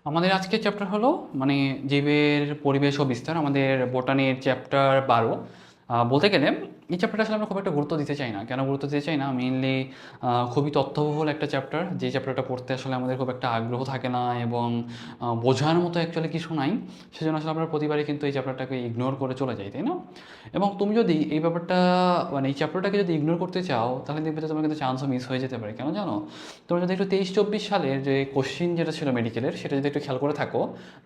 আমাদের আজকের চ্যাপ্টার হলো মানে জীবের পরিবেশ ও বিস্তার, আমাদের বোটানির চ্যাপ্টার 12। বলতে গেলে এই চ্যাপ্টারটা আসলে আমরা খুব একটা গুরুত্ব দিতে চাই না। কেন গুরুত্ব দিতে চাই না? মেইনলি খুবই তথ্যবহুল একটা চ্যাপ্টার, যে চ্যাপ্টারটা পড়তে আসলে আমাদের খুব একটা আগ্রহ থাকে না এবং বোঝার মতো অ্যাকচুয়ালি কিছু নাই। সেজন্য আসলে আমরা প্রতিবারই কিন্তু এই চ্যাপ্টারটাকে ইগনোর করে চলে যাই, তাই না? এবং তুমি যদি এই ব্যাপারটা মানে এই চ্যাপ্টারটাকে যদি ইগনোর করতে চাও, তাহলে দেখবে যে তোমার কিন্তু চান্সও মিস হয়ে যেতে পারে। কেন জানো? তোমরা যদি একটু 23-24 সালের যে কোশ্চিন যেটা ছিল মেডিকেলের, সেটা যদি একটু খেয়াল করে থাকো,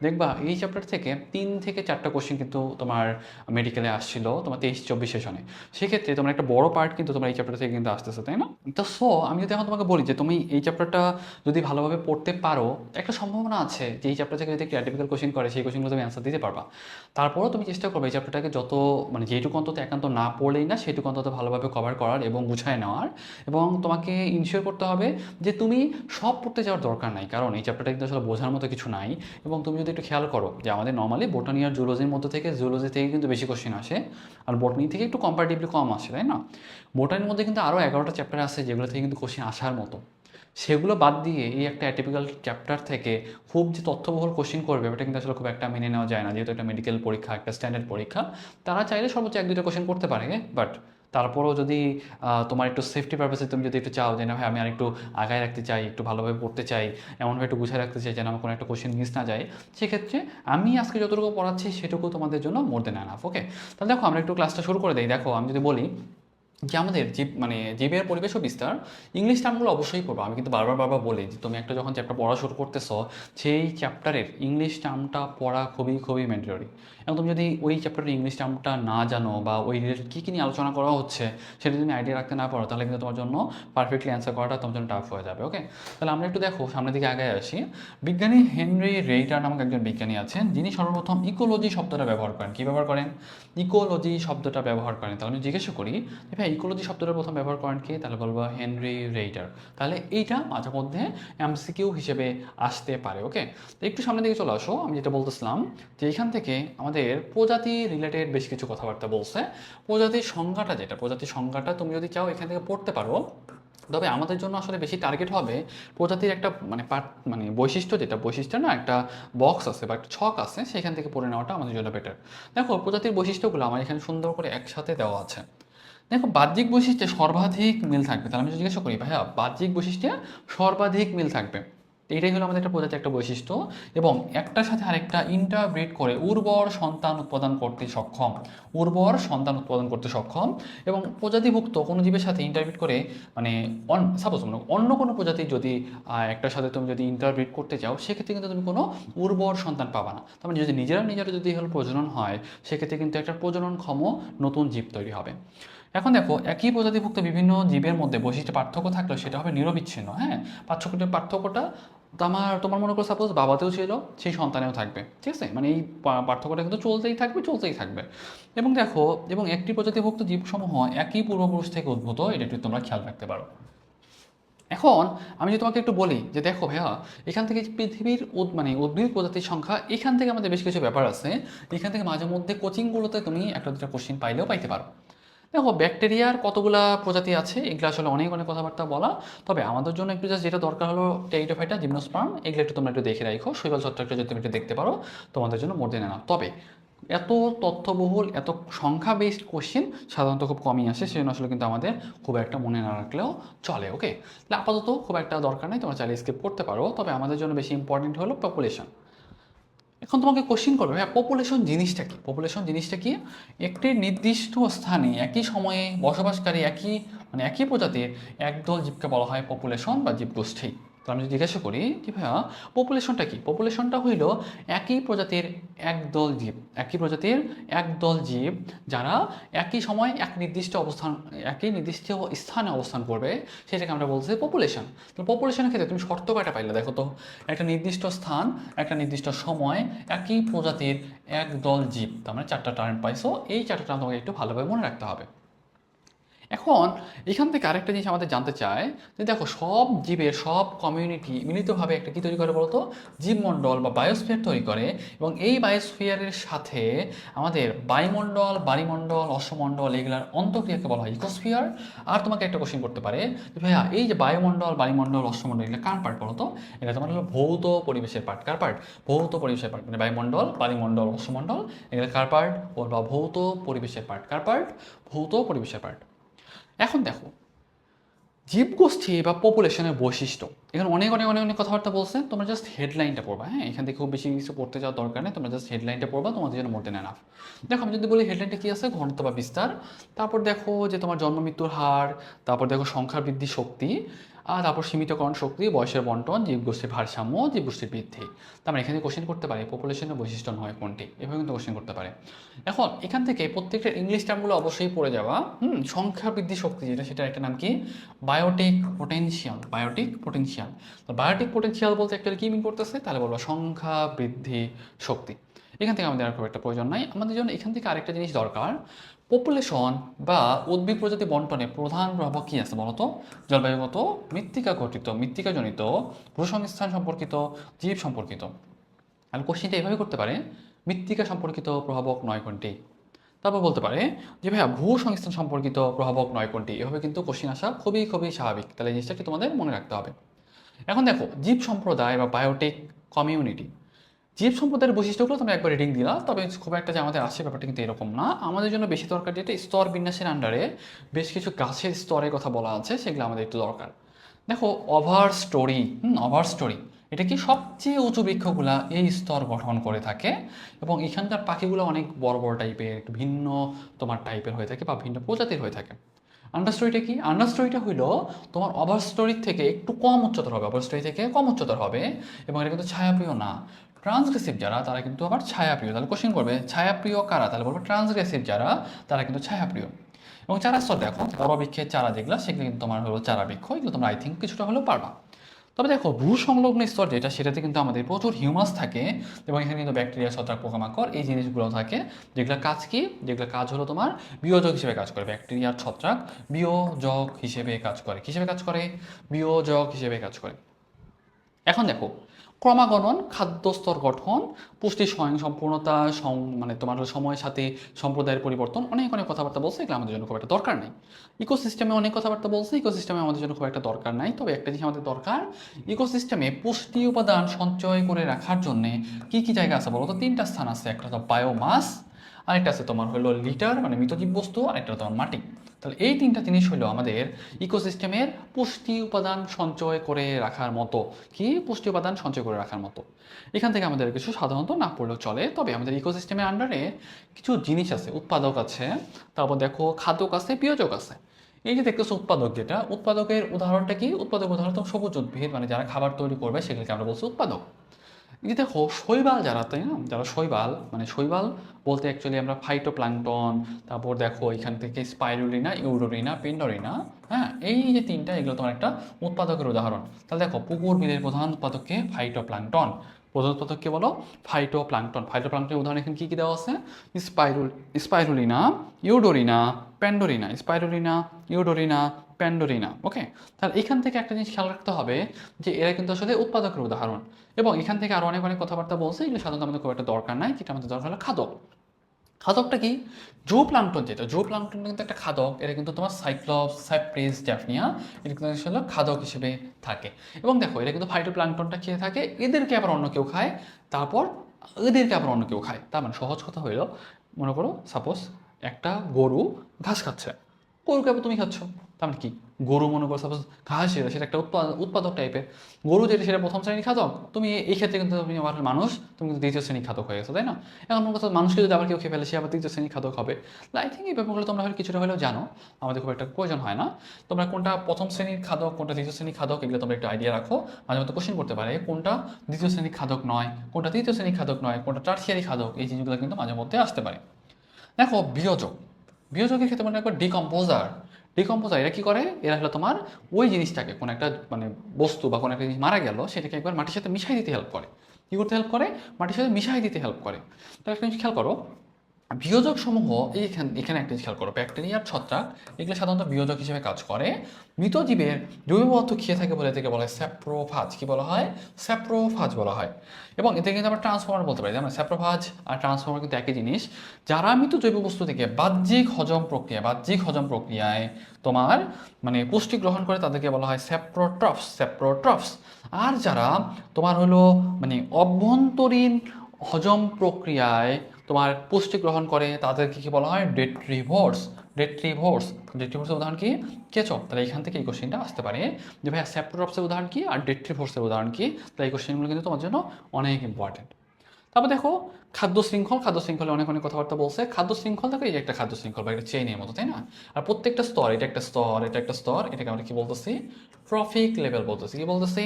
দেখবা এই চ্যাপ্টার থেকে 3 থেকে 4টা কোশ্চিন কিন্তু তোমার মেডিকেলে আসছিল তোমার 23-24 সেশনে। সেক্ষেত্রে তোমার একটা বড় পার্ট কিন্তু তোমার এই চ্যাপ্টার থেকে কিন্তু আসতেছে, তাই না? তো আমি যদি এখন তোমাকে বলি যে তুমি এই চ্যাপ্টারটা যদি ভালোভাবে পড়তে পারো, একটা সম্ভাবনা আছে যে এই চ্যাপ্টার থেকে যদি একটু অ্যাটিপিক্যাল কোশ্চিন করে, সেই কোশ্চিনগুলো তুমি অ্যান্সার দিতে পারবা। তারপরেও তুমি চেষ্টা করবে এই চ্যাপ্টারটাকে যত মানে যেটুকু অন্তত একান্ত না পড়লেই না, সেটুকু অন্তত ভালোভাবে কভার করার এবং গুছায় নেওয়ার। এবং তোমাকে ইনশিওর করতে হবে যে তুমি সব পড়তে যাওয়ার দরকার নাই, কারণ এই চ্যাপ্টারটা কিন্তু আসলে বোঝার মতো কিছু নাই। এবং তুমি যদি একটু খেয়াল করো যে আমাদের নর্মালি বোটানি আর জুলজির মধ্যে থেকে জুলজি থেকে কিন্তু বেশি কোশ্চেন আসে, আর বটনি থেকে একটু কম্পারেটিভলি কম আসে, তাই না? বোটানির মধ্যে কিন্তু আরও 11টা চ্যাপ্টার আছে যেগুলো থেকে কিন্তু কোশ্চেন আসার মতো। সেগুলো বাদ দিয়ে এই একটা অ্যাটিপিক্যাল চ্যাপ্টার থেকে খুব যে তথ্যবহুল কোশ্চেন করবে, এটা কিন্তু আসলে খুব একটা মেনে নেওয়া যায় না, যেহেতু একটা মেডিকেল পরীক্ষা, একটা স্ট্যান্ডার্ড পরীক্ষা। তারা চাইলে সর্বোচ্চ 1-2টা কোশ্চেন করতে পারে, বাট তারপরেও যদি তোমার একটু সেফটি পারপাসে তুমি যদি একটু চাও যে না ভাই আমি আর একটু আগায় রাখতে চাই, একটু ভালোভাবে পড়তে চাই, এমনভাবে একটু গুছিয়ে রাখতে চাই যেন আমার কোনো একটা কোশ্চেন মিস না যায়, সেক্ষেত্রে আমি আজকে যতটুকু পড়াচ্ছি সেটুকু তোমাদের জন্য মোর দেন এনাফ। ওকে, তাহলে দেখো আমরা একটু ক্লাসটা শুরু করে দিই। দেখো আমি যদি বলি যে আমাদের জীব মানে জীবের পরিবেশ ও বিস্তার, ইংলিশ টার্মগুলো অবশ্যই পড়বো। আমি কিন্তু বারবার বারবার বলি যে তুমি একটা যখন চ্যাপ্টার পড়া শুরু করতেছো, সেই চ্যাপ্টারের ইংলিশ টার্মটা পড়া খুবই খুবই ম্যান্ডেটরি। এবং তুমি যদি ওই চ্যাপ্টারের ইংলিশ টার্মটা না জানো বা ওই রিলেটেড কী কী নিয়ে আলোচনা করা হচ্ছে সেটা তুমি আইডিয়া রাখতে না পারো, তাহলে কিন্তু তোমার জন্য পারফেক্টলি অ্যান্সার করাটা তোমার জন্য টাফ হয়ে যাবে। ওকে, তাহলে আমরা একটু দেখো সামনের দিকে আগে আসি। বিজ্ঞানী হেনরি রেইটার নামক একজন বিজ্ঞানী আছেন, যিনি সর্বপ্রথম ইকোলজি শব্দটা ব্যবহার করেন। কী ব্যবহার করেন? ইকোলজি শব্দটা ব্যবহার করেন। তাহলে আমি জিজ্ঞাসা করি যে ভাই ইকোলজি শব্দটা প্রথম ব্যবহার করেন কে? তাহলে বলবো হেনরি রেইটার। তাহলে এইটা মাঝে মধ্যে এমসিকিউ হিসেবে আসতে পারে। ওকে, তো একটু সামনের দিকে চলে আসো। আমি যেটা বলতেছিলাম যে এখান থেকে আমাদের প্রজাতি রিলেটেড বেশ কিছু কথাবার্তা বলছে। প্রজাতির সংজ্ঞাটা, যেটা প্রজাতির সংজ্ঞাটা তুমি যদি চাও এখান থেকে পড়তে পারো, তবে আমাদের জন্য আসলে বেশি টার্গেট হবে প্রজাতির একটা মানে মানে বৈশিষ্ট্য, যেটা বৈশিষ্ট্য না একটা বক্স আছে বা একটা ছক আছে, সেখান থেকে পড়ে নেওয়াটা আমাদের জন্য বেটার। দেখো প্রজাতির বৈশিষ্ট্যগুলো আমার এখানে সুন্দর করে একসাথে দেওয়া আছে। দেখো বাহ্যিক বৈশিষ্ট্যে সর্বাধিক মিল থাকবে। তাহলে আমি যদি জিজ্ঞাসা করি ভাইয়া বাহ্যিক বৈশিষ্ট্যে সর্বাধিক মিল থাকবে, তো এটাই হলো আমাদের একটা প্রজাতির একটা বৈশিষ্ট্য। এবং একটার সাথে আরেকটা ইন্টারব্রিড করে উর্বর সন্তান উৎপাদন করতে সক্ষম, উর্বর সন্তান উৎপাদন করতে সক্ষম। এবং প্রজাতিভুক্ত কোনো জীবের সাথে ইন্টারব্রিড করে মানে সাপোজ অন্য কোনো প্রজাতির যদি একটার সাথে তুমি যদি ইন্টারব্রিড করতে চাও, সেক্ষেত্রে কিন্তু তুমি কোনো উর্বর সন্তান পাবা না। তার মানে যদি নিজেরা নিজেরা যদি হলো প্রজনন হয়, সেক্ষেত্রে কিন্তু একটা প্রজননক্ষম নতুন জীব তৈরি হবে। এখন দেখো একই প্রজাতিভুক্ত বিভিন্ন জীবের মধ্যে বৈশিষ্ট্য পার্থক্য থাকলেও সেটা হবে নিরবিচ্ছিন্ন। হ্যাঁ, পার্থক্যটা তোমার মনে করো সাপোজ বাবাতেও ছিল, সেই সন্তানেও থাকবে, ঠিক আছে? মানে এই পার্থক্যটা কিন্তু চলতেই থাকবে চলতেই থাকবে। এবং দেখো এবং একটি প্রজাতিভুক্ত জীবসমূহ একই পূর্বপুরুষ থেকে উদ্ভূত, এটা একটু তোমরা খেয়াল রাখতে পারো। এখন আমি যদি তোমাকে একটু বলি যে দেখো ভাইয়া এখান থেকে যে পৃথিবীর মানে উদ্ভিদ প্রজাতির সংখ্যা, এখান থেকে আমাদের বেশ কিছু ব্যাপার আছে। এখান থেকে মাঝে মধ্যে কোচিংগুলোতে তুমি একটা দুটো কোশ্চিন পাইলেও পাইতে পারো। দেখো ব্যাকটেরিয়ার কতগুলা প্রজাতি আছে, এগুলো আসলে অনেক অনেক কথাবার্তা বলা। তবে আমাদের জন্য একটু জাস্ট যেটা দরকার হলো টেরিডোফাইটা, জিমনোস্পার্ম, এগুলো একটু তোমরা একটু দেখে রাখো। শৈবাল ছত্রাকটা যদি তুমি একটু দেখতে পারো, তোমাদের জন্য মোর দেন এনাফ। তবে এত তথ্যবহুল এত সংখ্যা বেসড কোশ্চেন সাধারণত খুব কমই আসে, সেজন্য আসলে কিন্তু আমাদের খুব একটা মনে না রাখলেও চলে। ওকে, তাহলে আপাতত খুব একটা দরকার নেই, তোমরা চাইলে স্কিপ করতে পারো। তবে আমাদের জন্য বেশি ইম্পর্টেন্ট হলো পপুলেশন। এখন তোমাকে কোশ্চিন করবে হ্যাঁ পপুলেশন জিনিসটা কি? পপুলেশন জিনিসটা কি? একটি নির্দিষ্ট স্থানে একই সময়ে বসবাসকারী একই প্রজাতির একদল জীবকে বলা হয় পপুলেশন বা জীবগোষ্ঠী। তো আমি যদি জিজ্ঞাসা করি যে ভাইয়া পপুলেশনটা কি? পপুলেশনটা হইল একই প্রজাতির একই প্রজাতির একদল জীব যারা একই সময় একই নির্দিষ্ট স্থানে অবস্থান করবে, সেটাকে আমরা বলছি পপুলেশন। তো পপুলেশনের ক্ষেত্রে তুমি শর্ত কয়টা পাইলে দেখো তো? একটা নির্দিষ্ট স্থান, একটা নির্দিষ্ট সময়, একই প্রজাতির একদল জীব, তার মানে 4টা টার্ম পাইছো। এই 4টা টার্ম তোমাকে একটু ভালোভাবে মনে রাখতে হবে। এখন এখান থেকে আরেকটা জিনিস আমাদের জানতে চায় যে দেখো সব জীবের সব কমিউনিটি মিলিতভাবে একটা কী তৈরি করে বলতো, জীবমণ্ডল বা বায়োস্ফিয়ার তৈরি করে, এবং এই বায়োস্ফিয়ারের সাথে আমাদের বায়ুমণ্ডল, বাড়িমণ্ডল, অশ্বমণ্ডল এগুলার অন্তঃক্রিয়াকে বলা হয় ইকোস্ফিয়ার। আর তোমাকে একটা কোশ্চেন করতে পারে যে ভাইয়া এই যে বায়ুমণ্ডল, বাড়িমণ্ডল, অশ্বমণ্ডল এগুলো কার পার্ট বলো তো? এটা তোমার হলো ভৌত পরিবেশের পার্ট। কার পার্ট? ভৌত পরিবেশের পার্ট। মানে বায়ুমণ্ডল, বাড়িমণ্ডল, অশ্বমণ্ডল এগুলো কার পার্ট? বলবা ভৌত পরিবেশের পার্ট। কার পার্ট? ভৌত পরিবেশের পার্ট। এখন দেখো জীবগোষ্ঠী বা পপুলেশনের বৈশিষ্ট্য, এখানে অনেক অনেক অনেক অনেক কথাবার্তা বলছে, তোমরা জাস্ট হেডলাইনটা পড়বা। হ্যাঁ, এখান থেকে খুব বেশি কিছু পড়তে যাওয়ার দরকার নেই, তোমরা জাস্ট হেডলাইনটা পড়বা, তোমাদের জন্য মোর দেন এনাফ। দেখো আমি যদি বলি হেডলাইনটা কী আছে, ঘনত্ব বা বিস্তার, তারপর দেখো যে তোমার জন্ম মৃত্যুর হার, তারপর দেখো সংখ্যা বৃদ্ধি শক্তি, আর তারপর সীমিতকরণ শক্তি, বয়সের বন্টন, জীবগোষ্ঠীর ভারসাম্য, জীবগোষ্ঠীর বৃদ্ধি। তার মানে এখানে কোশ্চেন করতে পারে পপুলেশনের বৈশিষ্ট্য নয় কোনটি, এভাবে কিন্তু কোশ্চেন করতে পারে। এখন এখান থেকে প্রত্যেকটা ইংলিশ টার্মগুলো অবশ্যই পড়ে যাওয়া। সংখ্যা বৃদ্ধি শক্তি যেটা, সেটার একটা নাম কি? Biotic potential. Biotic potential. তো বায়োটিক পোটেনশিয়াল বলতে একটা কি মিন করতেছে, তাহলে বলবো সংখ্যা বৃদ্ধি শক্তি। এখান থেকে আমাদের আর খুব একটা প্রয়োজন নাই, আমাদের জন্য এখান থেকে আরেকটা জিনিস দরকার। পপুলেশন বা উদ্ভিদ প্রজাতি বন্টনে প্রধান প্রভাবক কী আছে বলতো? জলবায়ুগত, মৃত্তিকাজনিত, ভূসংস্থান সম্পর্কিত, জীব সম্পর্কিত। আর কোশ্চিনটা এভাবে করতে পারে, মৃত্তিকা সম্পর্কিত প্রভাবক নয় কোনটি? তারপর বলতে পারে যে ভাইয়া ভূসংস্থান সম্পর্কিত প্রভাবক নয় কোনটি? এভাবে কিন্তু কোশ্চিন আসা খুবই খুবই স্বাভাবিক, তাহলে এই জিনিসটা কি তোমাদের মনে রাখতে হবে। এখন দেখো জীব সম্প্রদায় বা বায়োটিক কমিউনিটি, জীব সম্প্রদায়ের বৈশিষ্ট্যগুলো তোমরা একবার রিডিং দিলা, তবে খুব একটা যে আমাদের আসে ব্যাপারটা কিন্তু এরকম না। আমাদের জন্য বেশি দরকার যেটা স্তর বিন্যাসের আন্ডারে বেশ কিছু গাছের স্তরের কথা বলা আছে, সেগুলো আমাদের একটু দরকার। দেখো ওভার স্টোরি, ওভার স্টোরি এটা কি, সবচেয়ে উঁচু বৃক্ষগুলা এই স্তর গঠন করে থাকে, এবং এখানকার পাখিগুলো অনেক বড় বড় টাইপের, একটু ভিন্ন তোমার টাইপের হয়ে থাকে বা ভিন্ন প্রজাতির হয়ে থাকে। আন্ডার স্টোরিটা কি? আন্ডার স্টোরিটা হইলো তোমার ওভার স্টোরির থেকে একটু কম উচ্চতর হবে, ওভার স্টোরি থেকে কম উচ্চতর হবে, এবং এটা কিন্তু ছায়াপ্রিয় না। ট্রান্সগ্রেসিভ যারা তারা কিন্তু আবার ছায়াপ্রিয়। তাহলে কোশ্চেন করবে ছায়াপ্রিয় কারা, তাহলে বলবো ট্রান্সগ্রেসিভ যারা তারা কিন্তু ছায়াপ্রিয়। এবং চারা স্তর দেখো, বড় বৃক্ষের চারা যেগুলো সেগুলো কিন্তু তোমার হলো চারা বৃক্ষ, এগুলো তোমরা আই থিঙ্ক কিছুটা হলেও পারবা। তবে দেখো ভূসংলগ্ন স্তর যেটা, সেটাতে কিন্তু আমাদের প্রচুর হিউমাস থাকে, এবং এখানে কিন্তু ব্যাকটেরিয়া, ছত্রাক, পোকামাকড় এই জিনিসগুলো থাকে, যেগুলো কাজ কি, যেগুলো কাজ হলো তোমার বিয়োজক হিসেবে কাজ করে। ব্যাকটেরিয়া, ছত্রাক বিয়োজক হিসেবে কাজ করে। কিসেবে কাজ করে? বিয়োজক হিসেবে কাজ করে। এখন দেখো ক্রমাগমন, খাদ্য স্তর গঠন, পুষ্টি স্বয়ংসম্পূর্ণতা, মানে তোমার হলো সময়ের সাথে সম্প্রদায়ের পরিবর্তন, অনেক অনেক কথাবার্তা বলছে, এগুলো আমাদের জন্য খুব একটা দরকার নেই। ইকোসিস্টেমে অনেক কথাবার্তা বলছে, ইকোসিস্টেমে আমাদের জন্য খুব একটা দরকার নাই। তবে একটা জিনিস আমাদের দরকার, ইকোসিস্টেমে পুষ্টি উপাদান সঞ্চয় করে রাখার জন্য কি কি জায়গা আছে বলো তো? তিনটা স্থান আছে, একটা হলো বায়োমাস, আরেকটা আছে তোমার হলো লিটার মানে মৃতজীব বস্তু, আরেকটা তোমার মাটি। তাহলে এই তিনটা জিনিস হলো আমাদের ইকোসিস্টেমের পুষ্টি উপাদান সঞ্চয় করে রাখার মতো। কি পুষ্টি উপাদান সঞ্চয় করে রাখার মতো? এখান থেকে আমাদের কিছু সাধারণত না পড়লেও চলে, তবে আমাদের ইকোসিস্টেমের আন্ডারে কিছু জিনিস আছে, উৎপাদক আছে, তারপর দেখো খাদক আছে, বিয়োজক আছে। এই যে দেখতেছো উৎপাদক, যেটা উৎপাদকের উদাহরণটা কি? উৎপাদক উদাহরণ তো সবুজ উদ্ভিদ, মানে যারা খাবার তৈরি করবে সেগুলোকে আমরা বলছি উৎপাদক। এই যে দেখো শৈবাল যারা, তাই না, যারা শৈবাল, মানে শৈবাল বলতে অ্যাকচুয়ালি আমরা ফাইটোপ্ল্যাঙ্কটন, তারপর দেখো এখান থেকে স্পাইরুলিনা, ইউরোরিনা, পেন্ডোরিনা। হ্যাঁ, এই যে তিনটা, এগুলো তোমার একটা উৎপাদকের উদাহরণ। তাহলে দেখো পুকুর বিলের প্রধান উৎপাদককে ফাইটোপ্ল্যাঙ্কটন। প্রধান উৎপাদককে বলো ফাইটোপ্ল্যাঙ্কটন। ফাইটোপ্ল্যাঙ্কটনের উদাহরণ এখানে কী কী দেওয়া আছে? স্পাইরুলিনা, ইউডোরিনা, প্যান্ডোরিনা। স্পাইরুলিনা, ইউডোরিনা, প্যান্ডোরিনা। ওকে, তাহলে এখান থেকে একটা জিনিস খেয়াল রাখতে হবে যে এরা কিন্তু আসলে উৎপাদকের উদাহরণ। এবং এখান থেকে আরও অনেক অনেক কথাবার্তা বলছে, এগুলো সাধারণত আমাদের খুব একটা দরকার নাই। যেটা আমাদের দরকার হলো খাদক। খাদকটা কি? জুপ্লাঙ্কটন, যেটা জুপ্লাঙ্কটন কিন্তু একটা খাদক, এটা কিন্তু তোমার সাইক্লপস, সাইপ্রিস, ড্যাফনিয়া, এটা কিন্তু আসলে খাদক হিসেবে থাকে। এবং দেখো এটা কিন্তু ফাইটোপ্ল্যাঙ্কটনটা খেয়ে থাকে, এদেরকে আবার অন্য কেউ খায়, তারপর এদেরকে আবার অন্য কেউ খায়। তার মানে সহজ কথা হইলো, মনে করো সাপোজ একটা গরু ঘাস খাচ্ছে, গরুকে আবার তুমি খাচ্ছ। তার মানে কি? গরু মনে করো সাপোজ ঘাস, সেটা একটা উৎপাদক টাইপের। গরু যেটা, সেটা প্রথম শ্রেণীর খাদক, তুমি এই ক্ষেত্রে কিন্তু তুমি আবার মানুষ, তুমি কিন্তু দ্বিতীয় শ্রেণীর খাদক হয়ে গেছো, তাই না? এখন মনে কথা, মানুষকে যদি আবার কেউ খেয়ে ফেলে, সে আবার তৃতীয় শ্রেণীর খাদক হবে। আই থিঙ্ক এই ব্যাপারগুলো তোমরা হয়তো কিছুটা হলেও জানো, আমাদের খুব একটা প্রয়োজন হয় না। তোমরা কোনটা প্রথম শ্রেণীর খাদক, কোনটা দ্বিতীয় শ্রেণীর খাদক, এগুলো তোমরা একটু আইডিয়া রাখো। মাঝে মধ্যে কোশ্চেন করতে পারে কোনটা দ্বিতীয় শ্রেণীর খাদক নয়, কোনটা তৃতীয় শ্রেণীর খাদক নয়, কোনটা টার্সিয়ারি খাদক, এই জিনিসগুলো কিন্তু মাঝে মধ্যে আসতে পারে। দেখো বিয়োজক, বিয়োজকের ক্ষেত্রে মনে রাখো ডিকম্পোজার। ডিকম্পোজার এরা কী করে? এরা হলো তোমার ওই জিনিসটাকে, কোনো একটা মানে বস্তু বা কোনো একটা জিনিস মারা গেল, সেটাকে একবার মাটির সাথে মিশাই দিতে হেল্প করে। কী করতে হেল্প করে? মাটির সাথে মিশাই দিতে হেল্প করে। তাহলে একটা জিনিস খেয়াল করো, বিয়োজক সমূহ এখানে একটা জিনিস খেয়াল করো, ব্যাকটেরিয়া আর ছত্রাক এগুলো সাধারণত বিয়োজক হিসেবে কাজ করে। মৃত জীবের জৈব পদার্থ খেয়ে থাকে বলে এদেরকে বলা হয় স্যাপ্রোফাজ। কি বলা হয়? স্যাপ্রোফাজ বলা হয়। এবং এতে কিন্তু আমরা ট্রান্সফর্মার বলতে পারি, আমরা স্যাপ্রোফাজ আর ট্রান্সফর্মার কিন্তু একই জিনিস। যারা মৃত জৈব বস্তু থেকে বাহ্যিক হজম প্রক্রিয়ায় তোমার মানে পুষ্টি গ্রহণ করে তাদেরকে বলা হয় স্যাপ্রোট্রফস। আর যারা তোমার হলো মানে অভ্যন্তরীণ হজম প্রক্রিয়ায় তোমার পুষ্টি গ্রহণ করে তাদেরকে কি বলা হয়? ডেট্রিভোর্সের উদাহরণ কি? কেঁচো। তাহলে এখান থেকে এই কোশ্চেনটা আসতে পারে যে ভাইয়া স্যাপ্রোট্রপসের উদাহরণ কি আর ডেট্রিভোর্সের উদাহরণ কি। তাহলে এই কোশ্চেনগুলো কিন্তু তোমার জন্য অনেক ইম্পর্টেন্ট। তারপর দেখো খাদ্য শৃঙ্খলে অনেক অনেক কথাবার্তা বলছে। খাদ্য শৃঙ্খল দেখো, এই যে একটা খাদ্য শৃঙ্খল বা একটা চেইনের মতো, তাই না? আর প্রত্যেকটা স্তর, এটা একটা স্তর, এটাকে আমরা কি বলতেছি? ট্রফিক লেভেল বলতেছি। কি বলতেছি?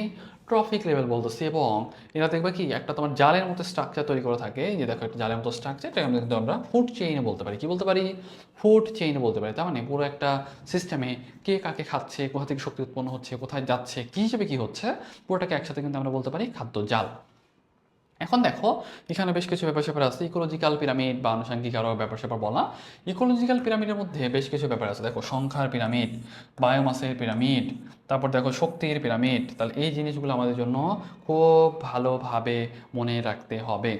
ট্রফিক লেভেল বলতেছি। এবং এটা দেখবে কি একটা তোমার জালের মতো স্ট্রাকচার তৈরি করা থাকে। এই যে দেখো একটা জালের মতো স্ট্রাকচার, এটা কিন্তু আমরা ফুড চেইনে বলতে পারি। কি বলতে পারি? ফুড চেইনে বলতে পারি। তার মানে পুরো একটা সিস্টেমে কে কাকে খাচ্ছে, কোথা থেকে শক্তি উৎপন্ন হচ্ছে, কোথায় যাচ্ছে, কি হিসেবে কি হচ্ছে, পুরোটাকে একসাথে কিন্তু আমরা বলতে পারি খাদ্য জাল। এখন দেখো এখানে বেশ কিছু ব্যাপার স্যাপার আছে, ইকোলজিক্যাল পিরামিড বা আনুষঙ্গিক আরও ব্যাপার স্যাপার বলা। ইকোলজিক্যাল পিরামিডের মধ্যে বেশ কিছু ব্যাপার আছে, দেখো সংখ্যার পিরামিড, বায়োমাসের পিরামিড, তারপর দেখো শক্তির পিরামিড। তাহলে এই জিনিসগুলো আমাদের জন্য খুব ভালোভাবে মনে রাখতে হবে।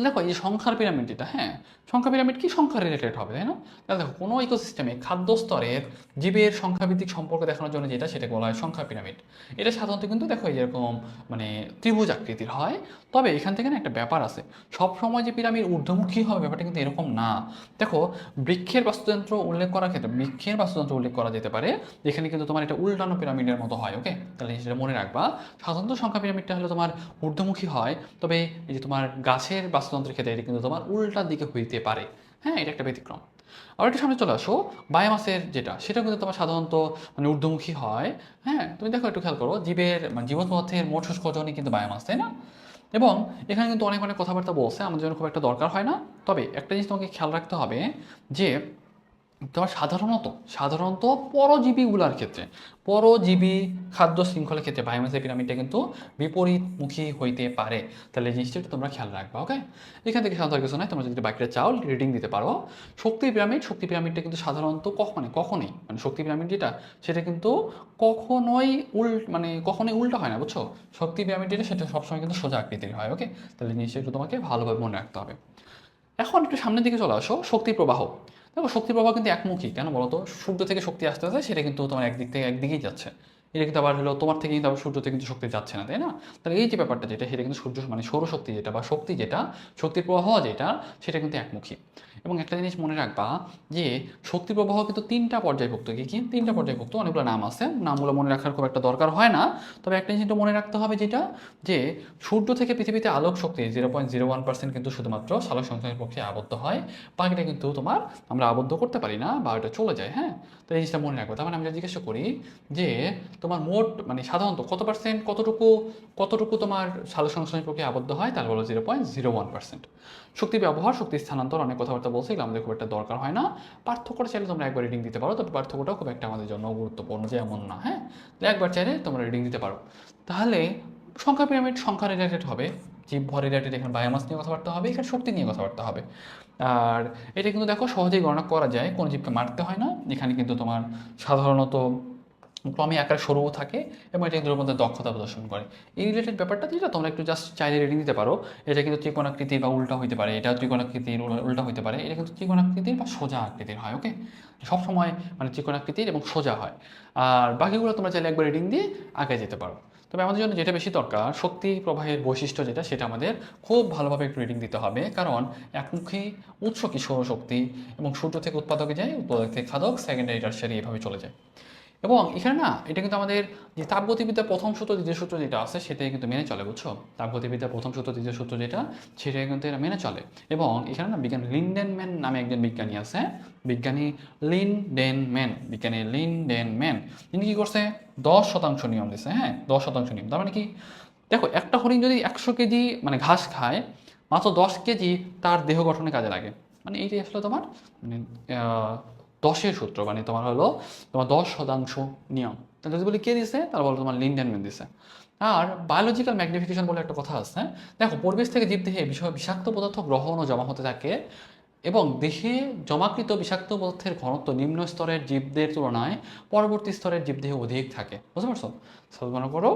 দেখো এই সংখ্যার পিরামিড যেটা, হ্যাঁ সংখ্যা পিরামিড কি? সংখ্যা রিলেটেড হবে, তাই না? তাহলে দেখো কোনো ইকোসিস্টেমে খাদ্য স্তরের জীবের সংখ্যাভিত্তিক সম্পর্ক দেখানোর জন্য যেটা, সেটাকে বলা হয় সংখ্যা পিরামিড। এটা সাধারণত কিন্তু দেখো এই যেরকম মানে ত্রিভুজ আকৃতির হয়। তবে এখান থেকে না একটা ব্যাপার আছে, সব সময় যে পিরামিড ঊর্ধ্বমুখী হবে ব্যাপারটা কিন্তু এরকম না। দেখো বৃক্ষের বাস্তুতন্ত্র উল্লেখ করা যেতে পারে, যেখানে কিন্তু তোমার এটা উল্টানো পিরামিডের মতো হয়। ওকে, তাহলে সেটা মনে রাখবা। সাধারণত সংখ্যা পিরামিডটা হলে তোমার ঊর্ধ্বমুখী হয়, তবে এই যে তোমার গাছের বাস্তুতন্ত্রের ক্ষেত্রে এটা কিন্তু তোমার উল্টার দিকে হইতে পারে। হ্যাঁ, এটা একটা ব্যতিক্রম। আবার একটু সামনে চলে আসো, বায়োমাসের যেটা, সেটা কিন্তু তোমার সাধারণত মানে ঊর্ধ্বমুখী হয়। হ্যাঁ, তুমি দেখো একটু খেয়াল করো, জীবের মানে জীবন পদার্থের মোট শুষ্ক ওজনই কিন্তু বায়োমাস, তাই না? এবং এখানে কিন্তু অনেক অনেক কথাবার্তা বলছে, আমাদের জন্য খুব একটা দরকার হয় না। তবে একটা জিনিস তোমাকে খেয়াল রাখতে হবে যে তোমার সাধারণত পরজীবী খাদ্য শৃঙ্খলের ক্ষেত্রে বায়োমাসের পিরামিডটা কিন্তু বিপরীতমুখী হইতে পারে। তাহলে এই জিনিসটা একটু তোমরা খেয়াল রাখবা। ওকে, এখান থেকে সাধারণত কিছু নয়, তোমরা যদি বাকিটা চাও রিডিং দিতে পারো। শক্তি পিরামিডটা কিন্তু সাধারণত কখনোই শক্তি পিরামিড যেটা, সেটা কিন্তু কখনোই উল্টা হয় না, বুঝছো? শক্তি পিরামিড যেটা, সেটা সবসময় কিন্তু সোজা আকৃতির হয়। ওকে, তাহলে জিনিসটা একটু তোমাকে ভালোভাবে মনে রাখতে হবে। এখন একটু সামনের দিকে চলে আসো, শক্তি প্রবাহ। দেখো শক্তি প্রবাহ কিন্তু একমুখী, কেন বলো তো? সূর্য থেকে শক্তি আসতে আসতে সেটা কিন্তু তোমার একদিক থেকে একদিকেই যাচ্ছে। এটা কিন্তু আবার হলো তোমার থেকে কিন্তু আবার সূর্য থেকে কিন্তু শক্তি যাচ্ছে না, তাই না? তাহলে এই যে ব্যাপারটা যেটা, সেটা কিন্তু সূর্য মানে সৌরশক্তি যেটা বা শক্তি যেটা, শক্তির প্রবাহ যেটা, সেটা কিন্তু একমুখী। এবং একটা জিনিস মনে রাখবা যে শক্তি প্রবাহ কিন্তু তিনটা পর্যায়ভুক্ত। কি তিনটা পর্যায়ভুক্ত? অনেকগুলো নাম আছে, নামগুলো মনে রাখার খুব একটা দরকার হয় না। তবে একটা জিনিস মনে রাখতে হবে যেটা, যে সূর্য থেকে পৃথিবীতে আলোক শক্তি 0.01% কিন্তু শুধুমাত্র সালোক সংশ্লেষণ প্রক্রিয়ায় আবদ্ধ হয়। বাকিটা কিন্তু তোমার আমরা আবদ্ধ করতে পারি না বা ওটা চলে যায়। হ্যাঁ, তো এই জিনিসটা মনে রাখবো। তার মানে আমি জিজ্ঞাসা করি যে তোমার মোট মানে সাধারণত কতটুকু তোমার সালোক সংশ্লেষণ প্রক্রিয়া আবদ্ধ হয়, তাহলে বলো 0.01%। শক্তি ব্যবহার, শক্তি স্থানান্তর, অনেক কথাবার্তা বলছে, এগুলো আমাদের খুব একটা দরকার হয় না। পার্থক্যটা চাইলে তোমরা একবার রিডিং দিতে পারো, তবে পার্থক্যটাও খুব একটা আমাদের জন্য গুরুত্বপূর্ণ যে এমন না। হ্যাঁ, একবার চাইলে তোমরা রিডিং দিতে পারো। তাহলে সংখ্যা পিরামিড সংখ্যা রিলেটেড হবে, জীবভর রিলেটেড, এখানে বায়োমাস নিয়ে কথাবার্তা হবে, এখানে শক্তি নিয়ে কথাবার্তা হবে। আর এটা কিন্তু দেখো সহজেই গণনা করা যায়, কোনো জীবকে মারতে হয় না। এখানে কিন্তু তোমার সাধারণত ক্রমে আকার সরুও থাকে এবং এটা এগুলোর মধ্যে দক্ষতা প্রদর্শন করে। এই রিলেটেড ব্যাপারটা যেটা তোমরা একটু জাস্ট চাইলে রিডিং দিতে পারো। এটা কিন্তু ত্রিকোণাকৃতির বা উল্টা হইতে পারে, এটা ত্রিকোণাকৃতির উল্টা হইতে পারে, এটা কিন্তু ত্রিকোণাকৃতির বা সোজা আকৃতির হয়। ওকে, সবসময় মানে ত্রিকোণাকৃতির এবং সোজা হয়। আর বাকিগুলো তোমরা চাইলে একবার রিডিং দিয়ে আগে যেতে পারো। তবে আমাদের জন্য যেটা বেশি দরকার, শক্তি প্রবাহের বৈশিষ্ট্য যেটা, সেটা আমাদের খুব ভালোভাবে একটু রিডিং দিতে হবে। কারণ একমুখী উৎস কি সৌরশক্তি, এবং সূর্য থেকে উৎপাদকে যায়, উৎপাদক থেকে খাদক, সেকেন্ডারি টারশারি এভাবে চলে যায়। এবং এখানে না এটা কিন্তু আমাদের যে তাপগতিবিদ্যার প্রথম সূত্র দ্বিতীয় সূত্র যেটা আছে, সেটাই কিন্তু মেনে চলে, বুঝছো? তাপগতিবিদ্যার প্রথম সূত্র দ্বিতীয় সূত্র যেটা, সেটাই কিন্তু এরা মেনে চলে। এবং এখানে না বিজ্ঞানী লিন্ডেনম্যান নামে একজন বিজ্ঞানী আছে, বিজ্ঞানী লিন্ডেনম্যান। তিনি কী করছে? 10% নিয়ম দিছে। হ্যাঁ, 10% নিয়ম। তার মানে কি? দেখো একটা হরিণ যদি 100 কেজি মানে ঘাস খায়, মাত্র 10 কেজি তার দেহ গঠনে কাজে লাগে। মানে এইটাই আসলে তোমার মানে 10-এর সূত্র, মানে তোমার হলো তোমার 10% নিয়ম। তাহলে যদি বলি কে দিছে, তাহলে বলো তোমার লিন্ডেনম্যান দিছে। আর বায়োলজিক্যাল ম্যাগনিফিকেশন বলে একটা কথা আছে। দেখো পরিবেশ থেকে জীবদেহে বিষাক্ত পদার্থ গ্রহণ ও জমা হতে থাকে, এবং দেহে জমাকৃত বিষাক্ত পদার্থের ঘনত্ব নিম্ন স্তরের জীবদের তুলনায় পরবর্তী স্তরের জীবদেহে অধিক থাকে। বুঝতে পারছো? মনে করো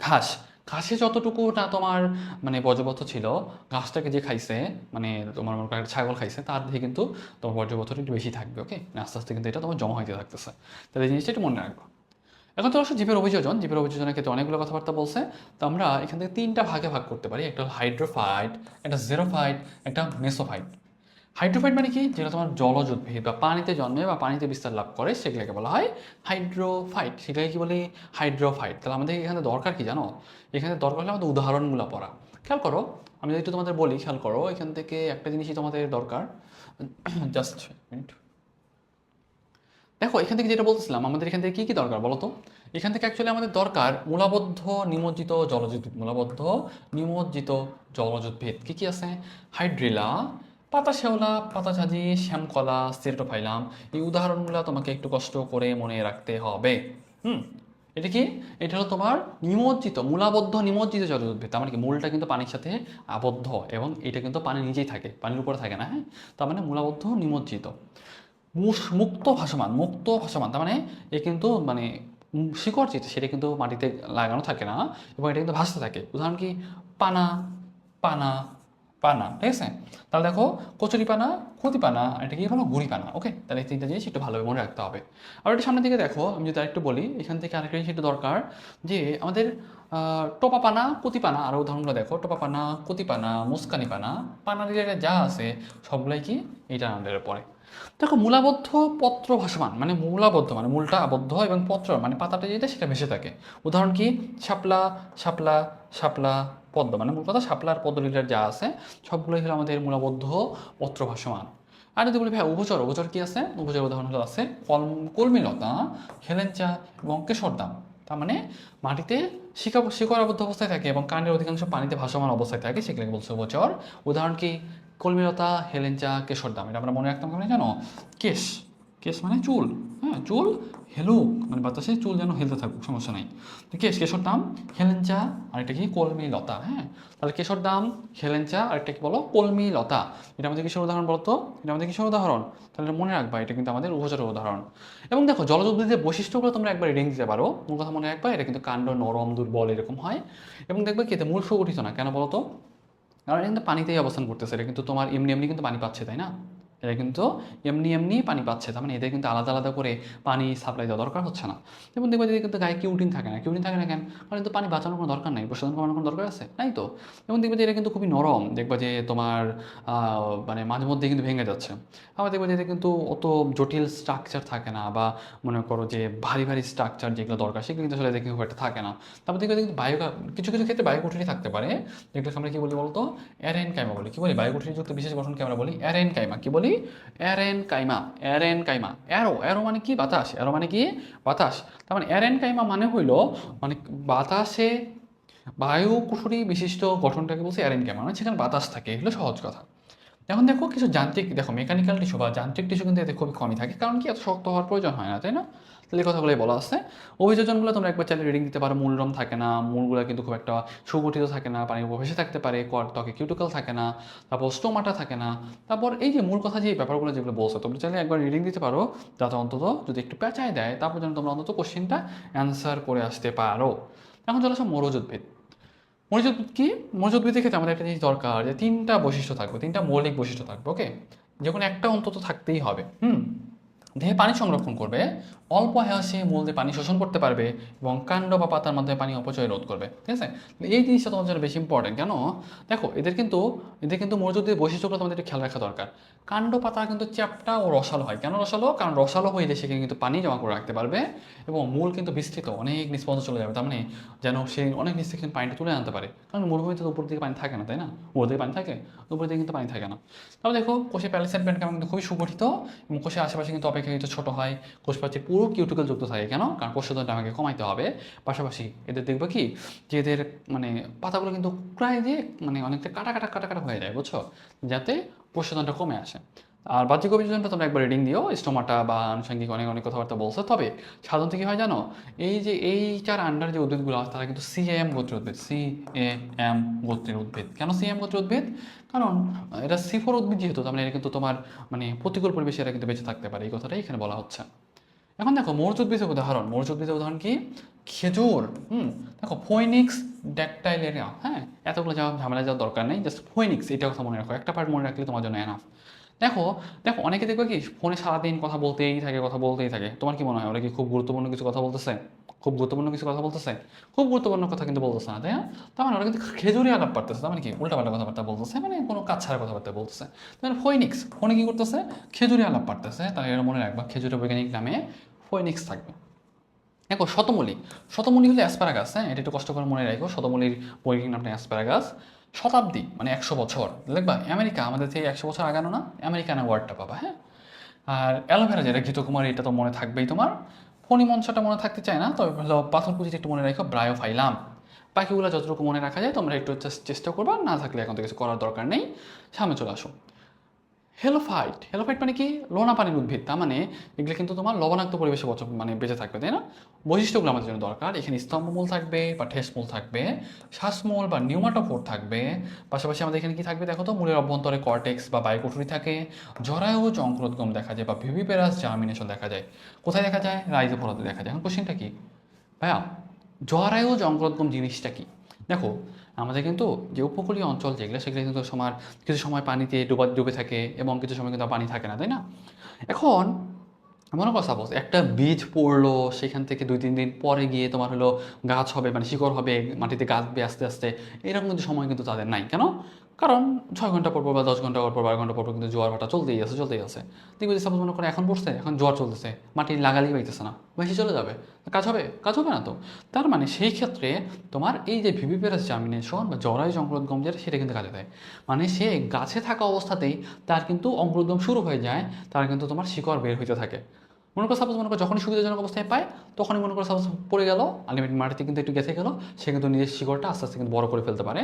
ঘাস, ঘাসে যতটুকু না তোমার মানে বর্জ্যপদার্থ ছিল, ঘাসটাকে যে খাইছে মানে তোমার মনে করো একটা ছাগল খাইছে, তার থেকে কিন্তু তোমার বর্জ্যপদার্থটা একটু বেশি থাকবে। ওকে, আস্তে আস্তে কিন্তু এটা তোমার জমা হইতে থাকতেছে। তাহলে এই জিনিসটা একটু মনে রাখবো। এখন তো অবশ্য জীবের অভিযোজন, জীবের অভিযোজনের ক্ষেত্রে অনেকগুলো কথাবার্তা বলছে। তো আমরা এখান থেকে তিনটা ভাগে ভাগ করতে পারি, একটা হলো হাইড্রোফাইট, একটা জেরোফাইট, একটা মেসোফাইট। হাইড্রোফাইট মানে কি, যেটা তোমার জলজ উদ্ভিদ বা পানিতে জন্মে বা পানিতে বিস্তার লাভ করে সেগুলোকে বলা হয় হাইড্রোফাইট। সেটাকে কি বলি, হাইড্রোফাইট। তাহলে আমাদের এখানে দরকার কি জানো, এখানে দরকার হলে আমাদের উদাহরণগুলো পড়া। খেয়াল করো, আমি যদি একটু তোমাদের বলি, খেয়াল করো এখান থেকে একটা জিনিসই তোমাদের দরকার। জাস্ট মিনিট, দেখো এখান থেকে যেটা বলতেছিলাম, আমাদের এখান থেকে কী কী দরকার বলো তো। এখান থেকে অ্যাকচুয়ালি আমাদের দরকার মূলাবদ্ধ নিমজ্জিত জলজ উদ্ভিদ, মূলাবদ্ধ নিমজ্জিত জলজ উদ্ভিদ কী কী আছে, হাইড্রিলা, পাতা শেওলা, পাতা ঝাঁঝি, শ্যামকলা, স্টেরোফাইলাম। এই উদাহরণগুলো তোমাকে একটু কষ্ট করে মনে রাখতে হবে। হুম, এটা কি, এটা হলো তোমার নিমজ্জিত, মূলাবদ্ধ নিমজ্জিত জলজ উদ্ভিদ। তার মানে কি, মূলটা কিন্তু পানির সাথে আবদ্ধ এবং এটা কিন্তু পানি নিজেই থাকে, পানির উপরে থাকে না। হ্যাঁ, তার মানে মূলাবদ্ধ নিমজ্জিত। মুক্ত ভাসমান, মুক্ত ভাসমান তার মানে এ কিন্তু মানে শিকড় যেটা সেটা কিন্তু মাটিতে লাগানো থাকে না এবং এটা কিন্তু ভাসতে থাকে। উদাহরণ কি, পানা, পানা, পানা। ঠিক আছে, তাহলে দেখো কচুরি পানা, ক্ষতি পানা, আর এটা কি হলো গুড়ি পানা। ওকে, তাহলে এই তিনটা জিনিস একটু ভালোভাবে মনে রাখতে হবে। আর একটু সামনের দিকে দেখো, আমি যদি আরেকটু বলি, এখান থেকে আরেকটা জিনিস একটু দরকার যে আমাদের টোপা পানা, কতি পানা। আর উদাহরণগুলো দেখো, টোপা পানা, কতি পানা, মুস্কানি পানা, পানা রিলেটেড যা আছে সবগুলাই কি এইটা আন্ডারে পড়ে। দেখো মূলাবদ্ধ পত্র ভাসমান, মানে মূলাবদ্ধ মানে মূলটা আবদ্ধ এবং পত্র মানে পাতাটা যেটা সেটা ভেসে থাকে। উদাহরণ কি, শাপলা, শাপলা, শাপলা, পদ্ম। মানে মূল কথা শাপলা আর পদ্ম রিলেটেড যা আছে সবগুলোই হলো আমাদের মূলাবদ্ধ পত্র ভাসমান। আর যদি বলি ভাই উভচর, উভচর কি আছে, উভচর উদাহরণ হলো আছে কলমিলতা, হেলেঞ্চা এবং কেশরদাম। তার মানে মাটিতে শিকড় আবদ্ধ অবস্থায় থাকে এবং কাণ্ডের অধিকাংশ পানিতে ভাসমান অবস্থায় থাকে, সেগুলোকে বলছে উভচর। উদাহরণ কি, কলমিলতা, হেলেঞ্চা, কেশরদাম। এটা আমরা মনে রাখতাম কেন জানো, কেশ, কেশ মানে চুল। হ্যাঁ, চুল হেলুক মানে বাতাসে চুল যেন হেলতে থাকুক, সমস্যা নাই। তো কেশরদাম, হেলেঞ্চা, আরেকটা কি কলমিলতা। হ্যাঁ, তাহলে কেশরদাম, হেলেঞ্চা, আরেকটা কি বলো কলমিলতা। এটা আমাদের কিসের উদাহরণ বলো তো, এটা আমাদের কিসের উদাহরণ, তাহলে মনে রাখবা এটা কিন্তু আমাদের উভচরের উদাহরণ। এবং দেখো জলজ উদ্ভিদের বৈশিষ্ট্যগুলো তোমরা একবার রিডিং দিতে পারো। মূল কথা মনে রাখবা, এটা কিন্তু কাণ্ড নরম, দুর্বল এরকম হয়। এবং দেখবে কি এতে মূল সুগঠিত না, কেন বলো তো, কারণ এটা কিন্তু পানিতেই অবস্থান করতেছে। এটা কিন্তু তোমার এমনি এমনি কিন্তু পানি পাচ্ছে, তাই না? এটা কিন্তু এমনি এমনি পানি পাচ্ছে, তার মানে এদের কিন্তু আলাদা আলাদা করে পানি সাপ্লাই দেওয়া দরকার হচ্ছে না। যেমন দেখবে যে কিন্তু গায়ে কিউটিন থাকে না, কিউটিন থাকে না কেন, কারণ কিন্তু পানি বাঁচানোর কোনো দরকার নাই, প্রশোধন করানোর কোনো দরকার আছে নাই তো। যেমন দেখবে যে এটা কিন্তু খুবই নরম, দেখবা যে তোমার মানে মাঝে মধ্যে কিন্তু ভেঙে যাচ্ছে। আবার দেখবে যে এটা কিন্তু অত জটিল স্ট্রাকচার থাকে না, বা মনে করো যে ভারী ভারী স্ট্রাকচার যেগুলো দরকার সেগুলো কিন্তু আসলে দেখে খুব একটা থাকে না। তারপর দেখবে কিন্তু কিছু কিছু ক্ষেত্রে বায়োকুঠিনি থাকতে পারে, যেগুলো আমরা কী বলি বলতো, অ্যারেন কাইমা বলি। কী বলি, বায়োকুঠিনিযুক্ত বিশেষ গঠনকে আমরা বলি অ্যারেন কাইমা। কী বলি, aerenchyma, aerenchyma. Aero, aero মানে কি, বাতাস, অ্যারো মানে কি বাতাস। তার মানে অ্যারেন কাইমা মানে হইলো মানে বাতাসে বায়ুকুঠুরি বিশিষ্ট গঠনটাকে বলছে অ্যারেন কাইমা, মানে সেখানে বাতাস থাকে, এগুলো সহজ কথা। এখন দেখো কিছু যান্ত্রিক, দেখো মেকানিক্যাল টিস্যু বা যান্ত্রিক টিস্যু কিন্তু এতে খুবই কমই থাকে, কারণ কি এত শক্ত হওয়ার প্রয়োজন হয় না, তাই না? তাহলে এই কথাগুলোই বলা আছে। অভিযোজনগুলো তোমরা একবার চাইলে রিডিং দিতে পারো। মূলরম থাকে না, মূলগুলো কিন্তু খুব একটা সুগঠিত থাকে না, পানির উপর ভেসে থাকতে পারে, ত্বকে কিউটিকল থাকে না, তারপর স্টোমাটা থাকে না। তারপর এই যে মূল কথা যে ব্যাপারগুলো যেগুলো বলছে, তোমরা চাইলে একবার রিডিং দিতে পারো, যাতে অন্তত যদি একটু পেঁচায় দেয় তারপর যেন তোমরা অন্তত কোশ্চেনটা অ্যান্সার করে আসতে পারো। এখন চলে আসো মরুজ উদ্ভিদ। মরিচ উদ্ভিদ কি, মরিচ উদ্ভিদের ক্ষেত্রে আমাদের একটা জিনিস দরকার, যে তিনটা বৈশিষ্ট্য থাকবে, তিনটা মৌলিক বৈশিষ্ট্য থাকবে। ওকে, যে কোনো একটা অন্তত থাকতেই হবে। দেহে পানি সংরক্ষণ করবে, অল্প আয়াসে মূল দিয়ে পানি শোষণ করতে পারবে এবং কাণ্ড বা পাতার মাধ্যমে পানি অপচয় রোধ করবে। ঠিক আছে, এই জিনিসটা তোমাদের জন্য বেশি ইম্পর্টেন্ট। কেন, দেখো এদের কিন্তু মরিচ উদ্ভিদের বৈশিষ্ট্যগুলো তোমাদের একটু খেয়াল রাখা দরকার। কাণ্ড পাতা কিন্তু চ্যাপ্টা ও রসালো হয়। কেন রসালো, কারণ রসালো হইলে সেখানে কিন্তু পানি জমা করে রাখতে পারবে এবং মূল কিন্তু বিস্তৃত অনেক নিচ পর্যন্ত চলে যাবে। তার মানে যেন সে অনেক নিচ থেকে পানিটা তুলে আনতে পারে, কারণ মরুভূমিতে তো উপর দিকে পানি থাকে না, তাই না? উপর দিকে পানি থাকে, উপর দিকে কিন্তু পানি থাকে না। তারপর দেখো কোষে প্যালিসেড ব্যান্ড কিন্তু খুবই সুগঠিত এবং কোষের আশেপাশে কিন্তু অপেক্ষাকৃত ছোট হয়। কোষ প্রাচীর পুরো কিউটিকল যুক্ত থাকে। কেন, কারণ প্রশোধনটা আমাকে কমাইতে হবে। পাশাপাশি এদের দেখবে কি, যে এদের মানে পাতাগুলো কিন্তু প্রায় যে মানে অনেকটা কাটা কাটা কাটা কাটা হয়ে যায়, বুঝছো, যাতে প্রশোধনটা কমে আসে। আর বাহ্যিক অভিযোজনটা তোমরা একবার রিডিং দিও, স্টোমাটা বা আনুষঙ্গিক অনেক অনেক কথাবার্তা বলছে। তবে সাধারণত কী হয় জানো, এই যে এইটার আন্ডার যে উদ্ভিদগুলো আছে তারা কিন্তু সিএম গোত্রের উদ্ভিদ, সিএএম গোত্রের উদ্ভিদ। কেন সিএম গোত্রের উদ্ভিদ? কারণ এটা সিফোর উদ্ভিদ যেহেতু, তার মানে এটা কিন্তু তোমার মানে প্রতিকূল পরিবেশে এরা কিন্তু বেঁচে থাকতে পারে, এই কথাটাই এখানে বলা হচ্ছে। এখন দেখো মৌর্য উদ্ভিদের উদাহরণ, মৌর্য উদ্ভিদের উদাহরণ কি? খেজুর। দেখো ফোইনিক্স ড্যাকটাইলেরিয়া, হ্যাঁ, এতগুলো ঝামেলা যাওয়ার দরকার নেই, জাস্ট ফোইনিক্স এটা কথা মনে রাখো, একটা পার্ট মনে রাখলে তোমার জন্য এনাফ। দেখো দেখো অনেকে দেখবে কি ফোনে সারাদিন কথা বলতেই থাকে, কথা বলতেই থাকে। তোমার কি মনে হয় ওরা কি খুব গুরুত্বপূর্ণ কিছু কথা বলতেছে? খুব গুরুত্বপূর্ণ কিছু কথা বলতেছে? খুব গুরুত্বপূর্ণ কথা কিন্তু বলতেছে না, তাই না? তার মানে ওরা কিন্তু খেজুরি আলাপ পারতেছে, তার মানে কি উল্টাপাল্টা কথাবার্তা বলতেছে, মানে কোনো কাজ ছাড়া কথাবার্তা বলতেছে। তাহলে ফোইনিক্স, ফোনে কি করতেছে? খেজুরি আলাপ পারতেছে, তাহলে এরা মনে রাখবা খেজুরের বৈজ্ঞানিক নামে ফোইনিক্স থাকবে। দেখো শতমূলী, শতমূলী হলো অ্যাসপারাগাস, হ্যাঁ, এটা একটু কষ্ট করে মনে রাখো, শতমূলীর বৈজ্ঞানিক নামটা অ্যাসপারাগাস। শতাব্দী মানে 100 বছর, দেখবা আমেরিকা আমাদের থেকে 100 বছর আগানো না, আমেরিকানা ওয়ার্ডটা পাবা, হ্যাঁ। আর অ্যালোভেরা যেটা ঘৃতকুমারী, এটা তো মনে থাকবেই তোমার। ফণিমনসাটা মনে থাকতে চায় না, তবে হলো পাথরকুচিটা একটু মনে রাখো, ব্রায়োফাইলাম। বাকিগুলো যতটুকু মনে রাখা যায় তোমরা একটু চেষ্টা করবা, না থাকলে এখন তো কিছু করার দরকার নেই। সামনে চলে আসো। হেলোফাইট, হেলোফাইট মানে কি? লোনা পানির উদ্ভিদ, তার মানে এগুলো কিন্তু তোমার লবণাক্ত পরিবেশে মানে বেঁচে থাকবে, তাই না? বৈশিষ্ট্যগুলো আমাদের জন্য দরকার, এখানে স্তম্ভমূল থাকবে বা ঠেসমূল থাকবে, শ্বাসমূল বা নিউমাটোফোর থাকবে। পাশাপাশি আমাদের এখানে কি থাকবে দেখো তো, মূলের অভ্যন্তরে কর্টেক্স বা বায়োকুঠুরি থাকে, জরায়ুজ অঙ্কুরোদ্গম দেখা যায় বা ভিভিপেরাস জার্মিনেশন দেখা যায়। কোথায় দেখা যায়? রাইজোফোরাতে দেখা যায়। এখন কোশ্চেনটা কি ভাইয়া, জরায়ুজ অঙ্কুরোদ্গম জিনিসটা কি? দেখো আমাদের কিন্তু যে উপকূলীয় অঞ্চল যেগুলো, সেগুলো কিন্তু কিছু সময় পানিতে ডুবে থাকে এবং কিছু সময় কিন্তু পানি থাকে না, তাই না? এখন মনে করো সাপোজ একটা বীজ পড়লো, সেখান থেকে 2-3 দিন পরে গিয়ে তোমার হলো গাছ হবে, মানে শিকড় হবে, মাটিতে গাছবে আস্তে আস্তে, এরকম কিন্তু সময় কিন্তু তাদের নাই। কেন? কারণ 6 ঘন্টা পর বা 10 ঘন্টা পর 12 ঘন্টা পর কিন্তু জোয়ার ভাটা চলতেই আছে। দেখবে যে সাপোজ মনে করো এখন পড়ছে, এখন জোয়ার চলতেছে, মাটি লাগালেই পাইতেছে না, বেশি চলে যাবে, কাজ হবে? কাজ হবে না তো। তার মানে সেই ক্ষেত্রে তোমার এই যে ভিভিপেরাস জার্মিনেশন বা জরায়ুজ অঙ্কুরোদ্গম যেটা, সেটা কিন্তু কাজে দেয়। মানে সে গাছে থাকা অবস্থাতেই তার কিন্তু অঙ্কুরোদ্গম শুরু হয়ে যায়, তার কিন্তু তোমার শিকড় বের হইতে থাকে। মনে করো সাপোজ মনে করো যখনই সুবিধাজনক অবস্থায় পায়, তখনই মনে করো সাপোজ পড়ে গেল, আলটিমেট মাটিতে কিন্তু একটু গেঁথে গেল, সে কিন্তু নিজের শিকড়টা আস্তে আস্তে কিন্তু বড় করে ফেলতে পারে।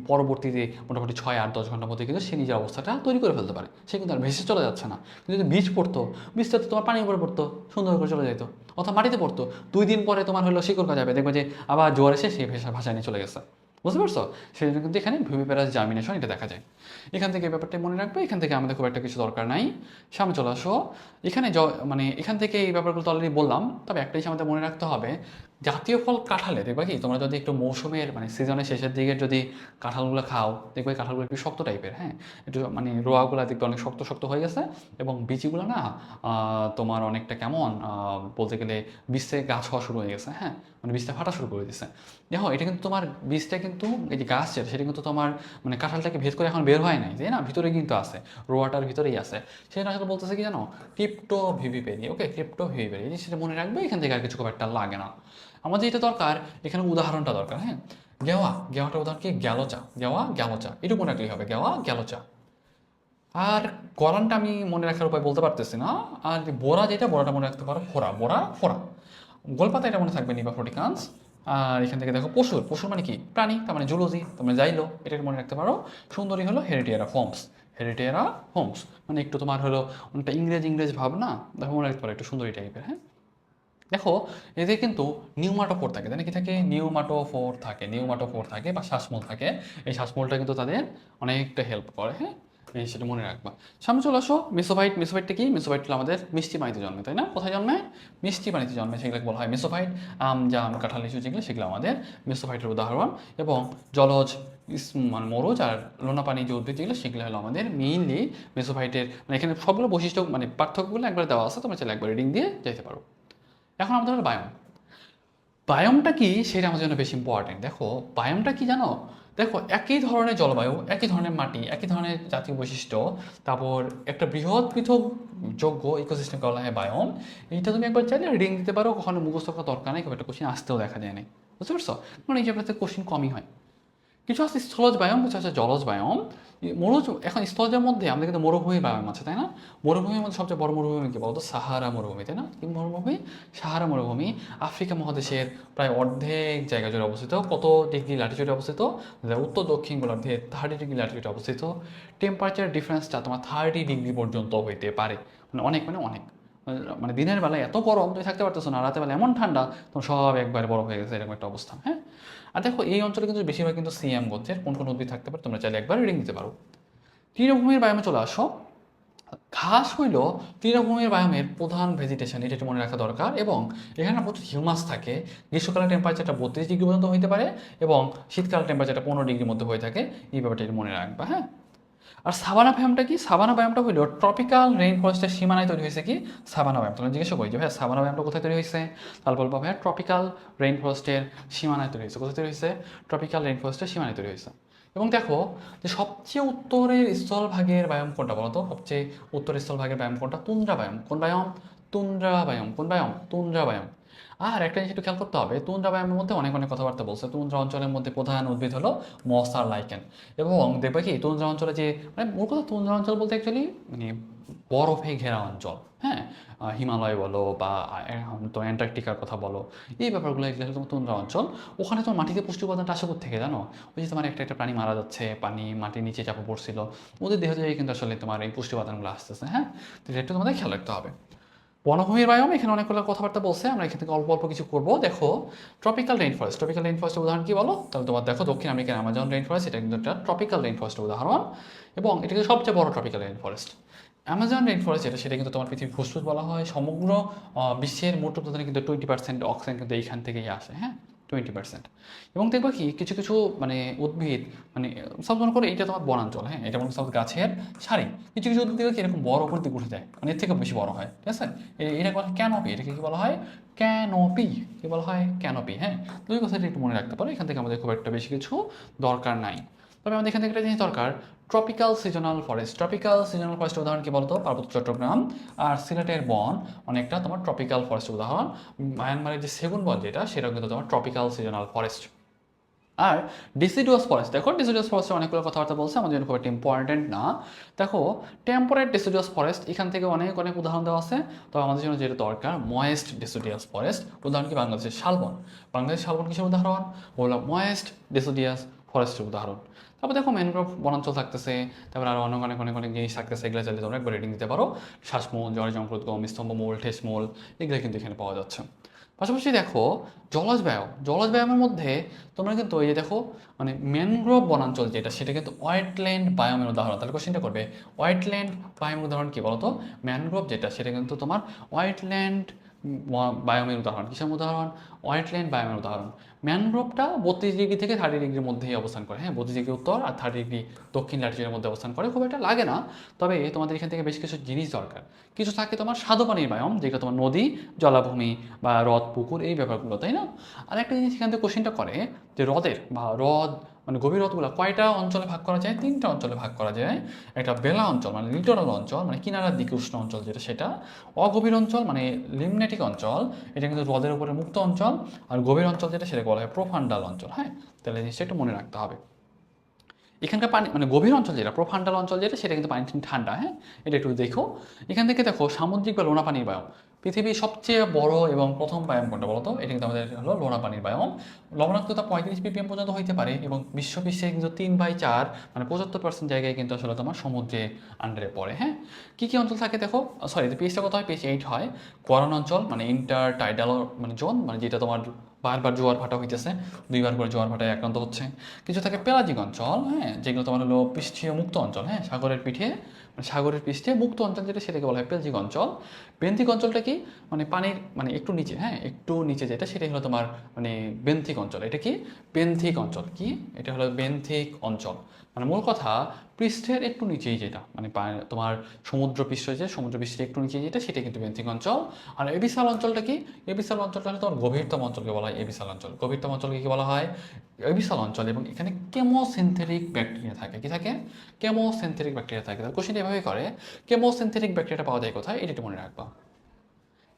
পরবর্তীতে মোটামুটি 6-8-10 ঘন্টার মধ্যে কিন্তু সে নিজের অবস্থাটা তৈরি করে ফেলতে পারে, সে কিন্তু আর ভেসে চলে যাচ্ছে না। কিন্তু যদি বীজ পড়তো, বীজটা তো তোমার পানির উপরে পড়তো, সুন্দর করে চলে যেত, অথবা মাটিতে পড়তো, 2 দিন পরে তোমার হলো শিকড় যাবে, দেখবে যে আবার জোয়ার এসে সেই ভাষায় নিয়ে চলে গেছে। বুঝতে পারছো? সেই জন্য কিন্তু এখানে ভিভিপেরাস জার্মিনেশন এটা দেখা যায়। এখান থেকে এই ব্যাপারটা মনে রাখবে, এখান থেকে আমাদের খুব একটা কিছু দরকার নাই। সামনে চলে আসো। এখানে মানে এখান থেকে এই ব্যাপারগুলো তো অলরেডি বললাম, তবে একটা জিনিস আমাদের মনে রাখতে হবে, জাতীয় ফল কাঁঠালে দেখবা কি তোমরা যদি একটু মৌসুমের মানে সিজনের শেষের দিকে যদি কাঁঠালগুলো খাও, দেখবে কাঁঠালগুলো একটু শক্ত টাইপের, হ্যাঁ, একটু মানে রোয়াগুলো দেখবে অনেক শক্ত শক্ত হয়ে গেছে, এবং বিচিগুলো না তোমার অনেকটা কেমন বলতে গেলে বীজ থেকে গাছ হওয়া শুরু হয়ে গেছে, হ্যাঁ, মানে বীজটা ফাটা শুরু করে দিচ্ছে। দেখো এটা কিন্তু তোমার বীজটা কিন্তু এই যে গাছ সেটা কিন্তু তোমার মানে কাঁঠালটাকে ভেদ করে এখন বের হয় নাই, তাই না? ভিতরে কিন্তু আছে, রোয়াটার ভিতরেই আছে। সেটা আসলে বলতেছে কি জানো, ক্রিপ্টো ভিভিপেরি। ওকে, ক্রিপ্টো ভিভিপেরি, এই সেটা মনে রাখবে, এখান থেকে আর কিছু খুব একটা লাগে না। আমাদের এটা দরকার, এখানে উদাহরণটা দরকার, হ্যাঁ। গেওয়াটার উদাহরণ কি? গ্যালোচা, গ্যালোচা, এটুকু মনে রাখলেই হবে, গ্যালোচা। আর গরানটা আমি মনে রাখার উপায় বলতে পারতেছি না। আর বোরা যেটা, বোরাটা মনে রাখতে পারো, ফোরা। গোলপাতা এটা মনে থাকবে, নিবা ফ্রুটিকান্স। আর এখান থেকে দেখো পশুর মানে কি? প্রাণী, তার মানে জুলজি, তার মানে যাইলো, এটাকে মনে রাখতে পারো। সুন্দরী হলো হেরিটেরা হোমস, মানে একটু তোমার হলো অনেকটা ইংরেজ ভাব না, দেখো মনে রাখতে পারো, একটু সুন্দরী টাইপের, হ্যাঁ। দেখো এদের কিন্তু নিউমাটোফোর থাকে, তাই না? কি থাকে? নিউমাটোফোর থাকে বা শ্বাসমূল থাকে। এই শ্বাসমূলটা কিন্তু তাদের অনেকটা হেল্প করে, হ্যাঁ, এই সেটা মনে রাখবা। সামনে চলে আসো। মেসোফাইটটা কি? মেসোফাইট হলো আমাদের মিষ্টি পানিতে জন্মে, তাই না? কোথায় জন্মে? মিষ্টি পানিতে জন্মে, সেগুলোকে বলা হয় মেসোফাইট। আম, জাম, কাঁঠাল, লিচু যেগুলো, সেগুলো আমাদের মেসোফাইটের উদাহরণ। এবং জলজ মানে মরুজ আর লোনা পানি যে উদ্ভিদ যেগুলো, সেগুলো হলো আমাদের মেইনলি মেসোফাইটের। মানে এখানে সবগুলো বৈশিষ্ট্য মানে পার্থক্যগুলো একবার দেওয়া আছে, তোমরা চাইলে একবার রিডিং দিয়ে যেতে পারো। এখন আমাদের হলো বায়োমটা কি সেটা আমাদের জন্য বেশি ইম্পর্টেন্ট। দেখো বায়োমটা কি জানো? দেখো একই ধরনের জলবায়ু, একই ধরনের মাটি, একই ধরনের জাতীয় বৈশিষ্ট্য, তারপর একটা বৃহৎ পৃথক যোগ্য ইকোসিস্টেম বলা হয় বায়োম। এইটা তুমি একবার চাইলে রিডিং দিতে পারো, কখনো মুখস্থ করার দরকার নেই, খুব একটা কোশ্চিন আসতেও দেখা যায় না। বুঝতে পারছো? কারণ এই চ্যাপ্টারতে কোশ্চিন কমই হয়। কিছু আছে স্থলজ বায়ম, কিছু আছে জলজ বায়ম। এখন স্থলজের মধ্যে আমাদের কিন্তু মরুভূমি বায়ম আছে, তাই না? মরুভূমির মধ্যে সবচেয়ে বড় মরুভূমি কি বলতো? সাহারা মরুভূমি, তাই না? কি মরুভূমি? সাহারা মরুভূমি। আফ্রিকা মহাদেশের প্রায় অর্ধেক জায়গা জুড়ে অবস্থিত। কত ডিগ্রি ল্যাটিটিউডে অবস্থিত? উত্তর দক্ষিণ গোলার্ধে 30 ডিগ্রি ল্যাটিটিউডে অবস্থিত। টেম্পারেচার ডিফারেন্সটা তোমার 30 ডিগ্রি পর্যন্ত হইতে পারে, অনেক মানে দিনের বেলায় এত গরম তুমি থাকতে পারতেছো না, রাতের বেলা এমন ঠান্ডা তোমার সব একবারে বরফ হয়ে গেছে, এরকম একটা অবস্থা। হ্যাঁ, আর দেখো এই অঞ্চলে কিন্তু বেশিরভাগ কিন্তু সিএম গোত্রের কোন কোন উদ্ভিদ থাকতে পারে তোমরা চাইলে একবার রিডিং দিতে পারো। তৃণভূমির বায়ামে চলে আসো। ঘাস হইল তৃণভূমির বায়ামের প্রধান ভেজিটেশন, এটা একটু মনে রাখা দরকার। এবং এখানে প্রচুর হিউমাস থাকে। গ্রীষ্মকালের টেম্পারেচারটা 32 ডিগ্রি পর্যন্ত হইতে পারে এবং শীতকালের টেম্পারেচারটা 15 ডিগ্রির মধ্যে হয়ে থাকে। এই ব্যাপারটা একটু মনে রাখবা। হ্যাঁ, আর সাবানা ব্যায়ামটা কি? সাবানা ব্যায়ামটা হইল ট্রপিক্যাল রেইন ফরেস্টের সীমানায় তৈরি হয়েছে। কি সাবানা ব্যায়াম? তোমরা জিজ্ঞাসা করি যে ভাইয়া সাবানা ব্যায়ামটা কোথায় তৈরি হয়েছে, তাহলে বলবো ভাইয়া ট্রপিক্যাল রেইন ফরেস্টের সীমানায় তৈরি হয়েছে। কোথায় তৈরি হয়েছে? ট্রপিক্যাল রেইন ফরেস্টের সীমানায় তৈরি হয়েছে। এবং দেখো যে সবচেয়ে উত্তরের স্থলভাগের ব্যায়াম কোনটা বলতো? সবচেয়ে উত্তরের স্থলভাগের ব্যায়াম কোনটা? তুন্দ্রা ব্যায়াম। কোন ব্যায়াম? তুন্দ্রা ব্যায়াম। কোন ব্যায়াম? তুন্দ্রা ব্যায়াম। আর একটা জিনিস একটু খেয়াল করতে হবে, তুন্দ্রা ব্যায়ামের মধ্যে অনেক অনেক কথাবার্তা বলছে। তুন্দ্রা অঞ্চলের মধ্যে প্রধান উদ্ভিদ হলো মস আর লাইকেন। এবং দেখবে কি তুন্দ্রা অঞ্চলে যে মানে মূল কথা, তুন্দ্রা অঞ্চল বলতে অ্যাকচুয়ালি মানে বরফে ঘেরা অঞ্চল। হ্যাঁ, হিমালয় বলো বা তো অ্যান্টার্কটিকার কথা বলো, এই ব্যাপারগুলো এগুলো হলো তোমার তুন্দ্রা অঞ্চল। ওখানে তোমার মাটিতে পুষ্টি উপাদানটা আসে থেকে জানো? ওই যে তোমার একটা একটা প্রাণী মারা যাচ্ছে, পানি মাটির নিচে চাপা পড়ছিল, ওদের দেহ থেকে কিন্তু আসলে তোমার এই পুষ্টি উপাদানগুলো আসতেছে। হ্যাঁ, তো এটা একটু তোমাদের খেয়াল রাখতে হবে। বনভূমির বায়ম, এখানে অনেকগুলো কথাবার্তা বলছে, আমরা এখান থেকে অল্প অল্প কিছু করবো। দেখো tropical rain forest. Tropical rain ফরেস্টের উদাহরণ কি বলো? তাহলে তোমার দেখো দক্ষিণ আমেরিকার অ্যামাজন রেইন ফরেস্ট, এটা কিন্তু একটা ট্রপিক্যাল রেইন ফরেস্টের উদাহরণ এবং এটা কিন্তু সবচেয়ে বড় tropical rain forest. Amazon rain forest যেটা, সেটা কিন্তু তোমার পৃথিবীর ফুসফুস বলা হয়। সমগ্র বিশ্বের মোট উৎপাদনে কিন্তু 20% অক্সিজেন কিন্তু এইখান থেকেই আসে। হ্যাঁ, 20%। এবং দেখবা কি কিছু কিছু মানে উদ্ভিদ মানে সব মনে করো এইটা তোমার বনাঞ্চল। হ্যাঁ, এটা মনে সব গাছের সারি। কিছু কিছু উদ্ভিদ দেখবে কি এরকম বড় উপর দিকে উঠে যায়, মানে এর থেকে বেশি বড় হয়। ঠিক আছে, এটাকে বলা হয় ক্যানোপি। এটাকে কি বলা হয়? ক্যানোপি। কি বলা হয়? ক্যানোপি। হ্যাঁ, দুই কথাটা একটু মনে রাখতে পারো, এখান থেকে আমাদের খুব একটা বেশি কিছু দরকার নাই। তবে আমাদের এখান থেকে একটা জিনিস দরকার, tropical seasonal forest. Tropical seasonal ফরেস্টের উদাহরণ কি বলতো? পার্বত্য চট্টগ্রাম আর সিলেটের বন অনেকটা তোমার ট্রপিক্যাল ফরেস্টের উদাহরণ। মায়ানমারের যে সেগুন বন যেটা, সেটা কিন্তু তোমার ট্রপিক্যাল সিজনাল ফরেস্ট। আর ডিসিডুয়াস ফরেস্ট, দেখো ডিসিডুয়াস ফরেস্টে অনেকগুলো কথাবার্তা বলছে, আমাদের জন্য খুব একটা ইম্পর্টেন্ট না। দেখো টেম্পারেট ডিসিডুয়াস ফরেস্ট, এখান থেকে অনেক অনেক উদাহরণ দেওয়া আছে। তবে আমাদের জন্য যেটা দরকার ময়েস্ট ডিসিডুয়াস ফরেস্ট। উদাহরণ কি? বাংলাদেশের শালবন। বাংলাদেশের শালবন কিসের উদাহরণ? ওগুলো ময়েস্ট ডিসিডুয়াস ফরেস্টের উদাহরণ। তারপর দেখো ম্যানগ্রোভ বনাঞ্চল থাকতেছে, তারপর আরও অনেক অনেক অনেক অনেক জিনিস থাকতেছে, এগুলো চাইলে তোমরা একবার রেটিং দিতে পারো। শ্বাসমূল, জলে জঙ্কুদগম, স্তম্ভমূল, ঠেসমূল, এগুলো কিন্তু এখানে পাওয়া যাচ্ছে। পাশাপাশি দেখো জলজ ব্যায়াম। জলজ ব্যায়ামের মধ্যে তোমরা কিন্তু এই যে দেখো মানে ম্যানগ্রোভ বনাঞ্চল যেটা, সেটা কিন্তু ওয়েটল্যান্ড বায়োমের উদাহরণ। তাহলে কোশ্চেনটা করবে ওয়েটল্যান্ড বায়োমের উদাহরণ কি বলতো? ম্যানগ্রোভ যেটা, সেটা কিন্তু তোমার ওয়েটল্যান্ড বায়োমের উদাহরণ। কিসের উদাহরণ? ওয়েটল্যান্ড বায়োমের উদাহরণ। ম্যানগ্রোভটা 32 ডিগ্রি থেকে 30 ডিগ্রির মধ্যেই অবস্থান করে। হ্যাঁ, 32 ডিগ্রি উত্তর আর 30 ডিগ্রি দক্ষিণ ল্যাটিটিউডের মধ্যে অবস্থান করে। খুব একটা লাগে না, তবে তোমাদের এখান থেকে বেশ কিছু জিনিস দরকার। কিছু থাকে তোমার স্বাদু পানির বায়ম, যেটা তোমার নদী, জলাভূমি বা হ্রদ, পুকুর, এই ব্যাপারগুলো, তাই না? আর একটা জিনিস এখান থেকে কোশ্চেনটা করে যে হ্রদের বা হ্রদ মানে গভীর হ্রদগুলো কয়টা অঞ্চলে ভাগ করা যায়? 3টা অঞ্চলে ভাগ করা যায়। একটা বেলা অঞ্চল মানে লিটোরাল অঞ্চল, মানে কিনারার দিকে উষ্ণ অঞ্চল যেটা, সেটা। অগভীর অঞ্চল মানে লিমনেটিক অঞ্চল, এটা কিন্তু হ্রদের উপরে মুক্ত অঞ্চল। আর গভীর অঞ্চল যেটা, সেটাকে বলা হয় প্রোফান্ডাল অঞ্চল। হ্যাঁ, তাহলে জিনিসটা একটু মনে রাখতে হবে। এখানকার পানি মানে গভীর অঞ্চল যেটা, প্রোফান্ডাল অঞ্চল যেটা, সেটা কিন্তু পানি ঠান্ডা। হ্যাঁ, এটা একটু দেখো। এখান থেকে দেখো সামুদ্রিক বা লোনা পানির বায়ম। পৃথিবীর সবচেয়ে বড় এবং প্রথম বায়ম কোনটা বলতো? এটা কিন্তু আমাদের হলো লোনা পানির বায়ম। লবণাক্ততা 35 ppm পর্যন্ত হইতে পারে এবং বিশ্বে কিন্তু 3/4 মানে 75% জায়গায় কিন্তু আসলে তোমার সমুদ্রে আন্ডারে পড়ে। হ্যাঁ, কী কী অঞ্চল থাকে দেখো, সরি পেজটা কত হয়? পেজ 8 হয়। কোরান অঞ্চল মানে ইন্টার টাইডাল মানে জোন, মানে যেটা তোমার বারবার জোয়ার ভাটা হইতেছে, 2বার করে জোয়ার ভাটায় আক্রান্ত হচ্ছে। কিছু থাকে পেলাজিক অঞ্চল, হ্যাঁ, যেগুলো তোমার হলো পৃষ্ঠীয় মুক্ত অঞ্চল। হ্যাঁ, সাগরের পিঠে মানে সাগরের পৃষ্ঠে মুক্ত অঞ্চল যেটা, সেটাকে বলা হয় পেলজিক অঞ্চল। বেন্থিক অঞ্চলটা কি? মানে পানির মানে একটু নিচে, হ্যাঁ একটু নিচে যেটা, সেটাই হলো তোমার মানে বেন্থিক অঞ্চল। এটা কি? বেন্থিক অঞ্চল। কি এটা? হলো বেন্থিক অঞ্চল। মানে মূল কথা পৃষ্ঠের একটু নিচেই যেটা, মানে তোমার সমুদ্র পৃষ্ঠ, যে সমুদ্র পৃষ্ঠের একটু নিচে যেটা, সেটা কিন্তু বেন্থিক অঞ্চল। আর এবিসাল অঞ্চলটা কি? এবিসাল অঞ্চলটা হলো তোমার গভীরতম অঞ্চলকে বলা হয় এবিসাল অঞ্চল। গভীরতম অঞ্চলকে কি বলা হয়? এবিসাল অঞ্চল। এবং এখানে কেমোসিনথেটিক ব্যাকটেরিয়া থাকে। কি থাকে? কেমোসিনথেটিক ব্যাকটেরিয়া থাকে। তার কোশ্চেন এভাবে করে, কেমোসিনথেটিক ব্যাকটেরিয়াটা পাওয়া যায় কোথায়? এটা একটু মনে রাখবা।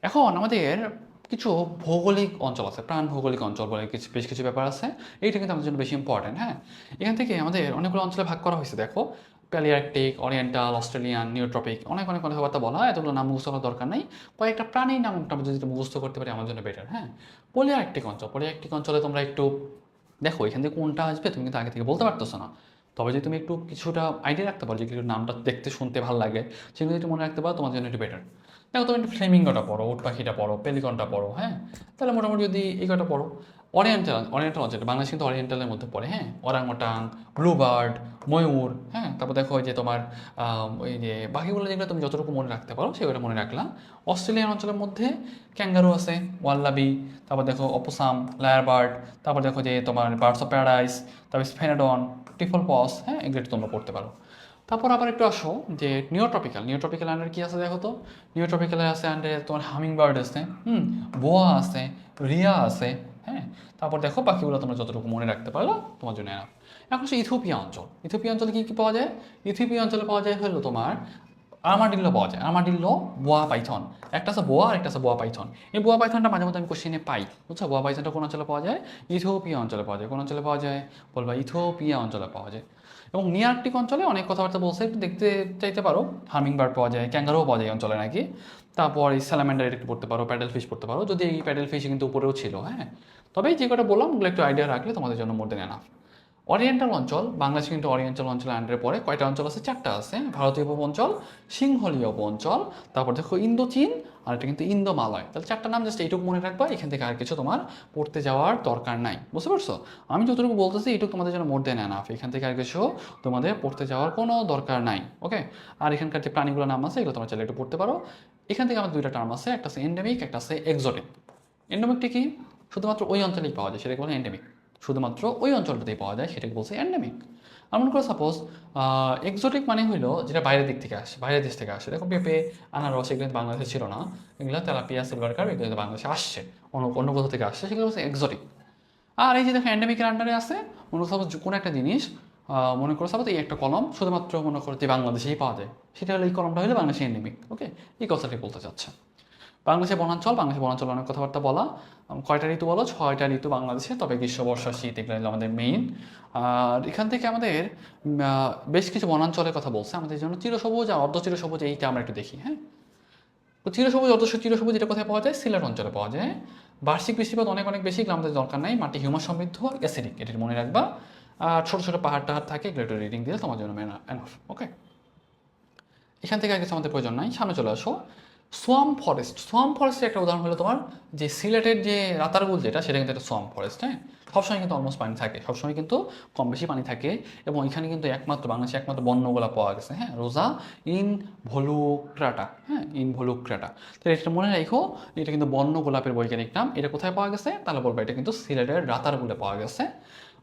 এখন আমাদের কিছু ভৌগোলিক অঞ্চল আছে, প্রাণ ভৌগোলিক অঞ্চল বলে কিছু বেশ কিছু ব্যাপার আছে। এইটা কিন্তু আমাদের জন্য বেশি ইম্পর্টেন্ট। হ্যাঁ, এখান থেকে আমাদের অনেকগুলো অঞ্চলে ভাগ করা হয়েছে। দেখো, প্যালিয়ার্কটিক, অরিয়েন্টাল, অস্ট্রেলিয়ান, নিওট্রপিক, অনেক অনেক কথাবার্তা বলা হয়, এতগুলো নাম মুখস্থ করার দরকার নেই। কয়েকটা প্রাণীর নামটা আমরা যদি মুখস্থ করতে পারি আমার জন্য বেটার। হ্যাঁ, পলিআর্কটিক অঞ্চল, পলিআর্কটিক অঞ্চলে তোমরা একটু দেখো এখান থেকে কোনটা আসবে তুমি কিন্তু আগে থেকে বলতে পারতেছো না। তবে যদি তুমি একটু কিছুটা আইডিয়া রাখতে পারো, যেগুলো নামটা দেখতে শুনতে ভালো লাগে, সেগুলো একটু মনে রাখতে পারো, তোমার জন্য একটু বেটার। দেখো তুমি একটু ফ্লেমিঙ্গোটা পড়ো, উট পাখিটা পড়ো, পেলিকনটা পড়ো। হ্যাঁ, তাহলে মোটামুটি যদি এই কটা পড়ো। অরিয়েন্টাল, অরিয়েন্টাল অঞ্চল বাংলাদেশ কিন্তু অরিয়েন্টালের মধ্যে পড়ে। হ্যাঁ, ওরাংওটাং, ব্লুবার্ড, ময়ূর। হ্যাঁ, তারপর দেখো যে তোমার ওই যে বাকিগুলো যেগুলো তুমি যতটুকু মনে রাখতে পারো সেগুলো মনে রাখলাম। অস্ট্রেলিয়ান অঞ্চলের মধ্যে ক্যাঙ্গারু আছে, ওয়াল্লাবি, তারপর দেখো অপোসাম, লায়ারবার্ড, তারপর দেখো যে তোমার বার্ডস অফ প্যারাডাইস, তারপর স্ফেনাডন, টিফল পস। হ্যাঁ, এগুলো তোমরা পড়তে পারো। তারপর আবার একটু আসো যে নিওট্রপিক্যাল, নিওট্রপিক্যাল আন্ডার কী আছে দেখো তো। নিওট্রপিক্যালে আছে আন্ডারে তোমার হামিং বার্ড আছে, বোয়া আছে, রিয়া আছে। হ্যাঁ, তারপর দেখো বাকিগুলো তোমরা যতটুকু মনে রাখতে পারলো তোমার জন্য এনাফ। এখন হচ্ছে ইথিওপিয়া অঞ্চল। ইথিওপিয়া অঞ্চলে কী কী পাওয়া যায়? ইথিওপিয়া অঞ্চলে পাওয়া যায় হলো তোমার আর্মাডিল্লো পাওয়া যায়, আর্মাডিল্লো, বোয়া পাইথন। একটা আছে বোয়া আর একটা আছে বোয়া পাইথন। এই বোয়া পাইথনটা মাঝে মধ্যে আমি কোশ্চেনে পাই, বুঝছো? বোয়া পাইথনটা কোন অঞ্চলে পাওয়া যায়? ইথিওপিয়া অঞ্চলে পাওয়া যায়। কোন অঞ্চলে পাওয়া যায়? বলবা ইথিওপিয়া অঞ্চলে পাওয়া যায়। এবং নিয়ার্কটিক অঞ্চলে অনেক কথাবার্তা বলছে, একটু দেখতে চাইতে পারো। হামিং বার্ড পাওয়া যায়, ক্যাঙ্গারুও পাওয়া যায় এই অঞ্চলে নাকি। তারপর এই স্যালামেন্ডার একটু পড়তে পারো, প্যাডেল ফিশ পড়তে পারো, যদি এই প্যাডেল ফিশ কিন্তু উপরেও ছিল। হ্যাঁ, তবে যে কটা বললাম ওগুলো একটু আইডিয়া রাখলে তোমাদের জন্য মোর দেন এনাফ। অরিয়েন্টাল অঞ্চল, বাংলাদেশ কিন্তু অরিয়েন্টাল অঞ্চলের আন্ডারে পড়ে। কয়টা অঞ্চল আছে? 4টা আছে। ভারতীয় উপ অঞ্চল, সিংহলীয় উপ অঞ্চল, তারপর দেখো ইন্দো চীন, আর এটা কিন্তু ইন্দো মালয়। তাহলে 4টা নাম জাস্ট এইটুকু মনে রাখবা, এখান থেকে আর কিছু তোমার পড়তে যাওয়ার দরকার নাই। বুঝতে পারছো? আমি যতটুকু বলতেছি এইটুকু তোমাদের জন্য মোর দেন এনাফ, এখান থেকে আর কিছু তোমাদের পড়তে যাওয়ার কোনো দরকার নাই। ওকে, আর এখানকার যে প্রাণীগুলোর নাম আছে এগুলো তোমরা চাইলে একটু পড়তে পারো। এখান থেকে আমার 2টা টার্ম আছে, একটা আছে এন্ডেমিক, একটা আছে এক্সোটিক। এন্ডেমিকটি কি? শুধুমাত্র ওই অঞ্চলেই পাওয়া যায়, সেটাকে বলে এন্ডেমিক। শুধুমাত্র ওই অঞ্চলটাতেই পাওয়া যায়, সেটাকে বলছে এন্ডেমিক। আর মনে করো সাপোজ এক্সোটিক মানে হইলো যেটা বাইরের দিক থেকে আসে, বাইরের দেশ থেকে আসে। দেখো পেঁপে, আনারস, এগুলো কিন্তু বাংলাদেশে ছিল না। এগুলো তেলাপিয়া, সিলভার কার্প, এগুলো কিন্তু বাংলাদেশে আসছে, অন্য অন্য কোথাও থেকে আসছে, সেগুলো হচ্ছে এক্সোটিক। আর এই যে দেখো এন্ডেমিকের আন্ডারে আছে, মনে করো সাপোজ কোনো একটা জিনিস, মনে করো সাপোজ এই একটা কলম শুধুমাত্র মনে করো যে বাংলাদেশেই পাওয়া যায়, সেটা হলো এই কলমটা হলো বাংলাদেশে এন্ডেমিক। ওকে, এই কথাটি বলতে চাচ্ছে। বাংলাদেশের বনাঞ্চল, বাংলাদেশের বনাঞ্চল অনেক কথাবার্তা বলা। কয়টা ঋতু বলো? 6টা ঋতু বাংলাদেশে, তবে গ্রীষ্ম, বর্ষা, শীত এগুলো হলো আমাদের মেইন। আর এখান থেকে আমাদের বেশ কিছু বনাঞ্চলের কথা বলছে আমাদের জন্য। চিরসবুজ আর অর্ধ চিরসবুজ, এইটা আমরা একটু দেখি। হ্যাঁ, তো চিরসবুজ, অর্ধ চিরসবুজ এটা কোথায় পাওয়া যায়? সিলেট অঞ্চলে পাওয়া যায়। বার্ষিক বৃষ্টিপাত অনেক অনেক বেশি, এগুলো আমাদের দরকার নাই। মাটি হিউমাস সমৃদ্ধ, অ্যাসিডিক, এটা মনে রাখবা। আর ছোটো ছোটো পাহাড় টাহাড় থাকে, এগুলো একটু রিডিং দিলে তোমার জন্য এনাফ। ওকে, এখান থেকে আর কিছু আমাদের প্রয়োজন নাই। সামনে চলে আসো। সোয়াম্প ফরেস্ট, সোয়াম্প ফরেস্টের একটা উদাহরণ হলো তোমার যে সিলেটের যে রাতারগুল, যেটা সেটা কিন্তু একটা সোয়াম্প ফরেস্ট। হ্যাঁ, সবসময় কিন্তু অলমোস্ট পানি থাকে, সবসময় কিন্তু কম বেশি পানি থাকে। এবং এখানে কিন্তু একমাত্র বাংলাদেশে একমাত্র বন্যগুলা পাওয়া গেছে। হ্যাঁ, রোজা ইন ভলুক্রাটা। হ্যাঁ, ইন ভলুক্রাটা। তো এটা মনে রাখো, এটা কিন্তু বন্য গোলাপের বৈজ্ঞানিক নাম। এটা কোথায় পাওয়া গেছে? তাহলে বলবো এটা কিন্তু সিলেটের রাতারগুলে পাওয়া গেছে।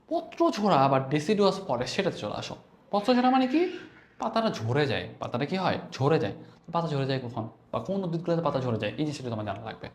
পত্রঝোড়া বা ডেসিডুয়াস ফরেস্ট, সেটাতে চলে আসো। পত্রঝোড়া মানে কি? পাতাটা ঝরে যায়। পাতাটা কি হয়? ঝরে যায়। পাতা ঝরে যায় কখন, বা কোন উদ্ভিদগুলোতে পাতা ঝরে যায়, এই জিনিসটা তোমার জানা লাগবে।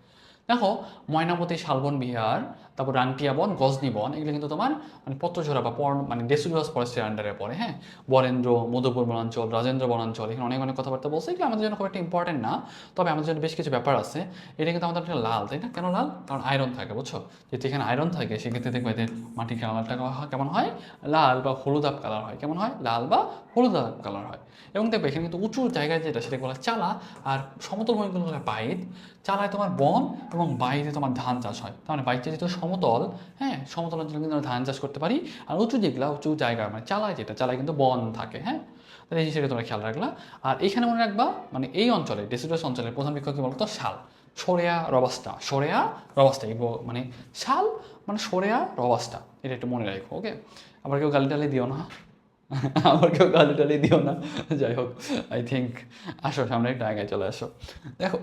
দেখো, ময়নামতি, শালবন বিহার, তারপর রানটিয়া বন, গজনী বন, এগুলো কিন্তু তোমার মানে পত্রঝোড়া বা মানে ডেসিডুয়াস ফরেস্টের আন্ডারে পড়ে। হ্যাঁ, বরেন্দ্র, মধুপুর বনাঞ্চল, রাজেন্দ্র বনাঞ্চল, এখানে অনেক অনেক কথাবার্তা বলছে। এগুলো আমাদের জন্য খুব একটা ইম্পর্টেন্ট না, তবে আমাদের জন্য বেশ কিছু ব্যাপার আছে। এটা কিন্তু আমাদের একটা লাল, তাই না? কেন লাল? কারণ আয়রন থাকে, বুঝছো? যেহেতু এখানে আয়রন থাকে, সেক্ষেত্রে দেখবে এদের মাটির কালারটা কেমন হয়? লাল বা হলুদাভ কালার হয়। কেমন হয়? লাল বা হলুদাভ কালার হয়। এবং দেখবে এখানে কিন্তু উঁচু জায়গায় যেটা, সেটাকে বলা চালা। আর সমতল ভূমিগুলো হলো বাইত। চালায় তোমার বন, এবং বাইরে তোমার ধান চাষ হয়। তার মানে বাইরে যেহেতু সমতল, হ্যাঁ, সমতল অঞ্চলে কিন্তু আমরা ধান চাষ করতে পারি। আর উঁচু যেগুলা, উঁচু জায়গা মানে চালায়, যেটা চালায় কিন্তু বন থাকে। হ্যাঁ, তাহলে এই জিনিসটা তোমরা খেয়াল রাখলা। আর এইখানে মনে রাখবা, মানে এই অঞ্চলে, ডেসিডুয়াস অঞ্চলের প্রধান বৃক্ষ কি বলতো? শাল, সরেয়া রবাস্টা, সরেয়া রবাস্টা, মানে শাল মানে সরেয়া রবাস্টা, এটা একটু মনে রাখো। ওকে, আবার কেউ গালি টালি দিও না, আবার কেউ গালি টালি দিও না। যাই হোক, আই থিঙ্ক আসো সামনে একটু আগে চলে আসো। দেখো,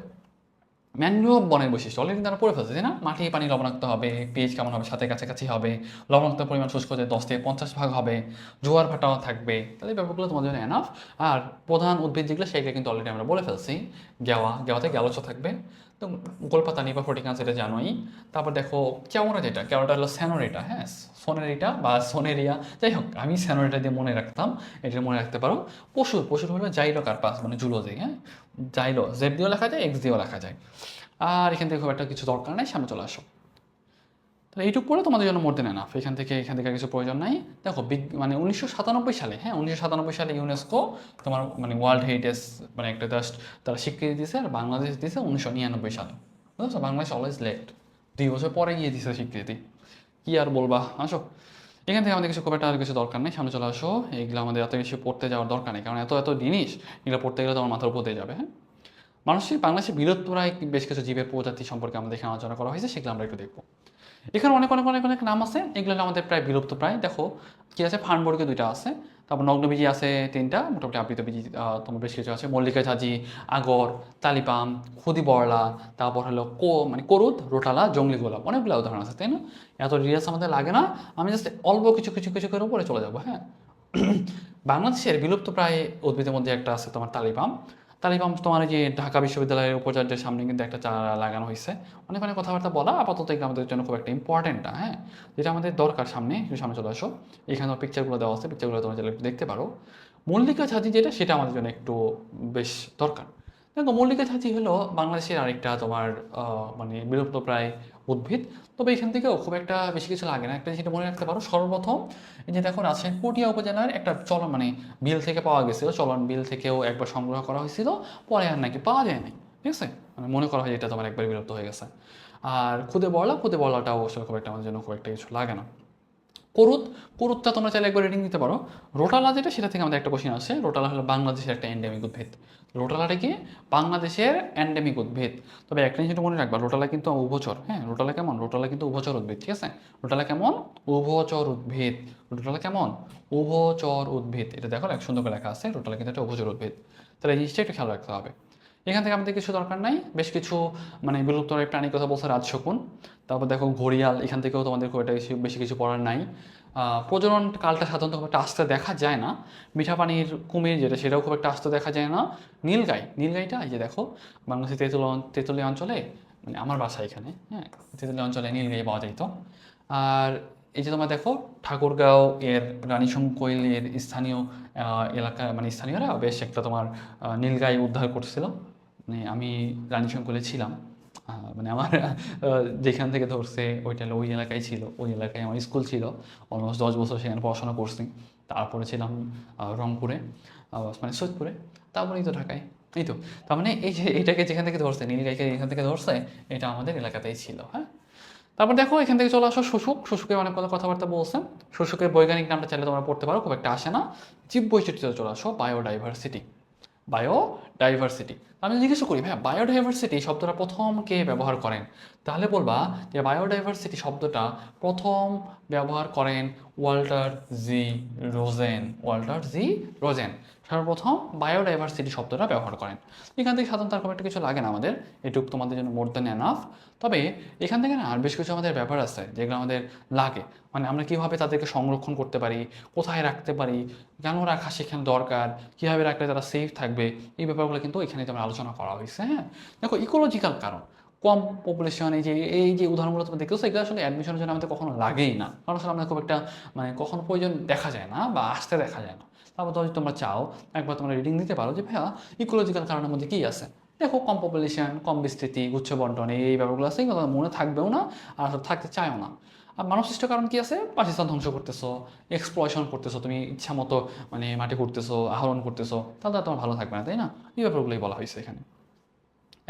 ম্যানগ্রোভ বনের বৈশিষ্ট্য অলরেডি কিন্তু আমরা পড়ে ফেলছি, তাই না? মাটি পানি লবণাক্ত হবে, পিএইচ কেমন হবে? 7-এর কাছাকাছি হবে। লবণাক্তের পরিমাণ শুষ্ক হতে 10 থেকে 50 ভাগ হবে। জোয়ার ভাটাও থাকবে। তাহলে এই ব্যাপারগুলো তোমাদের জন্য এনাফ। আর প্রধান উদ্ভিদ যেগুলো, সেগুলো কিন্তু অলরেডি আমরা বলে ফেলছি। গেওয়াতে গ্যালোচ থাকবে। তো গোলপাতা, নিপা ফ্রুটিকান্স, এটা জানোই। তারপর দেখো কেওড়া, যেটা কেওড়াটা হলো স্যানোরিটা। হ্যাঁ, সোনেরিটা বা সোনেরিয়া, যাই হোক, আমি স্যানোরিটা দিয়ে মনে রাখতাম, এটা মনে রাখতে পারো। পশুর হলো জাইলোকার্পাস, মানে জুলোজি। হ্যাঁ, জাইলো, জেড দিয়েও লেখা যায়, এক্স দিয়েও লেখা যায়। আর এখান থেকে খুব একটা কিছু দরকার নাই, সামনে চলে আসো। তাহলে এইটুকু পরে তোমাদের জন্য মোর দেন এনাফ, এখান থেকে আর কিছু প্রয়োজন নাই। দেখো মানে 1997 সালে, হ্যাঁ 1997 সালে ইউনেস্কো তোমার মানে ওয়ার্ল্ড হেরিটেজ মানে একটা জাস্ট তারা স্বীকৃতি দিয়েছে, আর বাংলাদেশ দিয়েছে 1999 সালে, বুঝছো? বাংলাদেশ অলওয়েজ লেট, 2 বছর পরে গিয়ে দিয়েছে স্বীকৃতি, কি আর বলবা। আসো এখান থেকে আমাদের কিছু খুব একটা আর কিছু দরকার নেই, সামনে চলে আসো। এইগুলো আমাদের এত কিছু পড়তে যাওয়ার দরকার নেই, কারণ এত এত জিনিস এগুলো পড়তে গেলে তোমার মাথার উপর দিয়ে যাবে। হ্যাঁ, বাংলাদেশের বিলুপ্তপ্রায় বেশ কিছু জীবের প্রজাতি সম্পর্কে আমাদের এখানে আলোচনা করা হয়েছে, সেগুলো আমরা একটু দেখবো। এখানে অনেক অনেক অনেক অনেক নাম আছে, এগুলো আমাদের প্রায় বিলুপ্ত প্রায়। দেখো কি আছে, ফার্নবর্গে 2টা আছে, তারপর নগ্নবীজি আছে 3টা, মোটামুটি আবৃতবীজি তোমার বেশ কিছু আছে, মল্লিকা ঝাঁঝি, আগর, তালিপাম, খুদি বরলা, তারপর হলো মানে করুদ, রোটালা, জঙ্গলি গোলাপ, অনেকগুলো উদাহরণ আছে, তাই না? এত ডিটেলস আমাদের লাগে না, আমি জাস্ট অল্প কিছু কিছু কিছু করে উপরে চলে যাবো। হ্যাঁ, বাংলাদেশের বিলুপ্ত প্রায় উদ্ভিদের মধ্যে একটা আছে তোমার তালিপাম। তালিপাম তোমার এই যে ঢাকা বিশ্ববিদ্যালয়ের উপাচার্যের সামনে কিন্তু একটা চারা লাগানো হয়েছে। অনেক অনেক কথাবার্তা বলা আপাতত এগুলো আমাদের জন্য খুব একটা ইম্পর্টেন্ট না। হ্যাঁ, যেটা আমাদের দরকার সামনে, একটু সামনে চলে আসো। এখানে পিকচারগুলো দেওয়া আছে, পিকচারগুলো তোমরা চাইলে একটু দেখতে পারো। মল্লিকা ঝাঁঝি যেটা, সেটা আমাদের জন্য একটু বেশ দরকার। দেখো মল্লিকা ঝাঁঝি হলো বাংলাদেশের আরেকটা তোমার মানে বিলুপ্তপ্রায় উদ্ভিদ। তবে এখান থেকেও খুব একটা বেশি কিছু লাগে না, একটা যেটা মনে রাখতে পারো সর্বপ্রথম এই যে দেখো রাজশাহীর পটিয়া উপজেলার একটা চলন মানে বিল থেকে পাওয়া গেছিলো, চলন বিল থেকেও একবার সংগ্রহ করা হয়েছিল, পরে আর নাকি পাওয়া যায় নাই, ঠিক আছে? মানে মনে করা হয় এটা তোমার একবার বিলুপ্ত হয়ে গেছে। আর খুদে বড়লাটাও অবশ্য খুব একটা আমাদের জন্য খুব একটা কিছু লাগে না। কুরুতটা তোমরা চাইলে একবার রেটিং দিতে পারো। রোটালা যেটা, সেটা থেকে আমাদের একটা কোশ্চেন আসে। রোটালা হলো বাংলাদেশের একটা এন্ডেমিক উদ্ভিদ। রোটালাটা কি? বাংলাদেশের এন্ডেমিক উদ্ভিদ। তবে একটা জিনিস মনে রাখবা, রোটালা কিন্তু উভচর। হ্যাঁ, রোটালা কেমন? রোটালা কিন্তু উভচর উদ্ভিদ, ঠিক আছে? রোটালা কেমন? উভচর উদ্ভিদ। রোটালা কেমন? উভচর উদ্ভিদ। এটা দেখো এক সুন্দর করে লেখা আছে, রোটালা কিন্তু একটা উভচর উদ্ভিদ। তাহলে এই জিনিসটা একটু খেয়াল রাখতে হবে। এখান থেকে আমাদের কিছু দরকার নাই, বেশ কিছু মানে বিলুপ্তপ্রায় প্রাণীর কথা বলছে রাজশকুন, তারপর দেখো ঘড়িয়াল, এখান থেকেও তোমাদের খুব একটা বেশি কিছু পড়ার নাই। প্রজনন কালটা সাধারণত খুব একটা আস্তে দেখা যায় না। মিঠা পানির কুমির যেটা, সেটাও খুব একটা আস্তে দেখা যায় না। নীলগাইটা এই যে দেখো, বাংলাদেশের তেঁতুলিয়া অঞ্চলে, মানে আমার বাসা এখানে, হ্যাঁ, তেঁতুলিয়া অঞ্চলে নীলগাই পাওয়া যেত। আর এই যে তোমার দেখো ঠাকুরগাঁও এর রানীশংকৈলের স্থানীয় এলাকা, মানে স্থানীয়রা বেশ একটা তোমার নীলগাই উদ্ধার করছিল। মানে আমি রানীশংকৈলে ছিলাম, মানে আমার যেখান থেকে ধরছে ওইটা ওই এলাকায় ছিল, ওই এলাকায় আমার স্কুল ছিল। অলমোস্ট 10 বছর সেখানে পড়াশোনা করছি। তারপরে ছিলাম রংপুরে, মানে সৈয়দপুরে, তারপরেই তো ঢাকায়। এই তো, তার মানে এই যে এটাকে যেখান থেকে ধরছে, নীলগাইকে যেখান থেকে ধরছে, এটা আমাদের এলাকাতেই ছিল। হ্যাঁ, তারপর দেখো এখান থেকে চলে আসো শুশুকের অনেক কথাবার্তা বলছে। শুশুকের বৈজ্ঞানিক নামটা চাইলে তোমরা পড়তে পারো, খুব একটা আসে না। জীব বৈচিত্র্যতে চলে আসো, বায়োডাইভার্সিটি। আমি জিজ্ঞেস করি ভাইয়া, বায়োডাইভার্সিটি শব্দটা প্রথম কে ব্যবহার করেন? তাহলে বলবা যে বায়োডাইভার্সিটি শব্দটা প্রথম ব্যবহার করেন ওয়াল্টার জি রোজেন সর্বপ্রথম বায়োডাইভার্সিটি শব্দটা ব্যবহার করেন। এখান থেকে সাধারণত খুব একটা কিছু লাগে না আমাদের, এটুকু তোমাদের জন্য মোর দ্যান এনাফ। তবে এখান থেকে না আর বেশ কিছু আমাদের ব্যাপার আছে যেগুলো আমাদের লাগে, মানে আমরা কীভাবে তাদেরকে সংরক্ষণ করতে পারি, কোথায় রাখতে পারি, কেন রাখা সেখানে দরকার, কীভাবে রাখলে তারা সেফ থাকবে, এই ব্যাপারগুলো কিন্তু এখানে তোমার আলোচনা করা হয়েছে। হ্যাঁ, দেখো ইকোলজিক্যাল কারণ, কম পপুলেশন, এই যে উদাহরণগুলো তুমি দেখতেছো, এগুলো আসলে অ্যাডমিশনের জন্য আমাদের কখনো লাগেই না, কারণ আসলে আমাদের খুব একটা মানে কখনো প্রয়োজন দেখা যায় না বা আসতে দেখা যায় না। তারপর যদি তোমরা চাও একবার তোমরা রিডিং দিতে পারো যে ভাইয়া ইকোলজিক্যাল কারণের মধ্যে কী আছে। দেখো কম পপুলেশন, কম বিস্তৃতি, গুচ্ছ বন্টন, এই ব্যাপারগুলো আছে, এগুলো মনে থাকবেও না আর থাকতে চায়ও না। আর মানব সৃষ্ট কারণ কি আছে? বাসস্থান ধ্বংস করতেছো, এক্সপ্লয়শন করতেছো, তুমি ইচ্ছা মতো মানে মাটি করতেছো, আহরণ করতেছো, তাহলে তোমার ভালো থাকবে না, তাই না? এই ব্যাপারগুলোই বলা হয়েছে এখানে।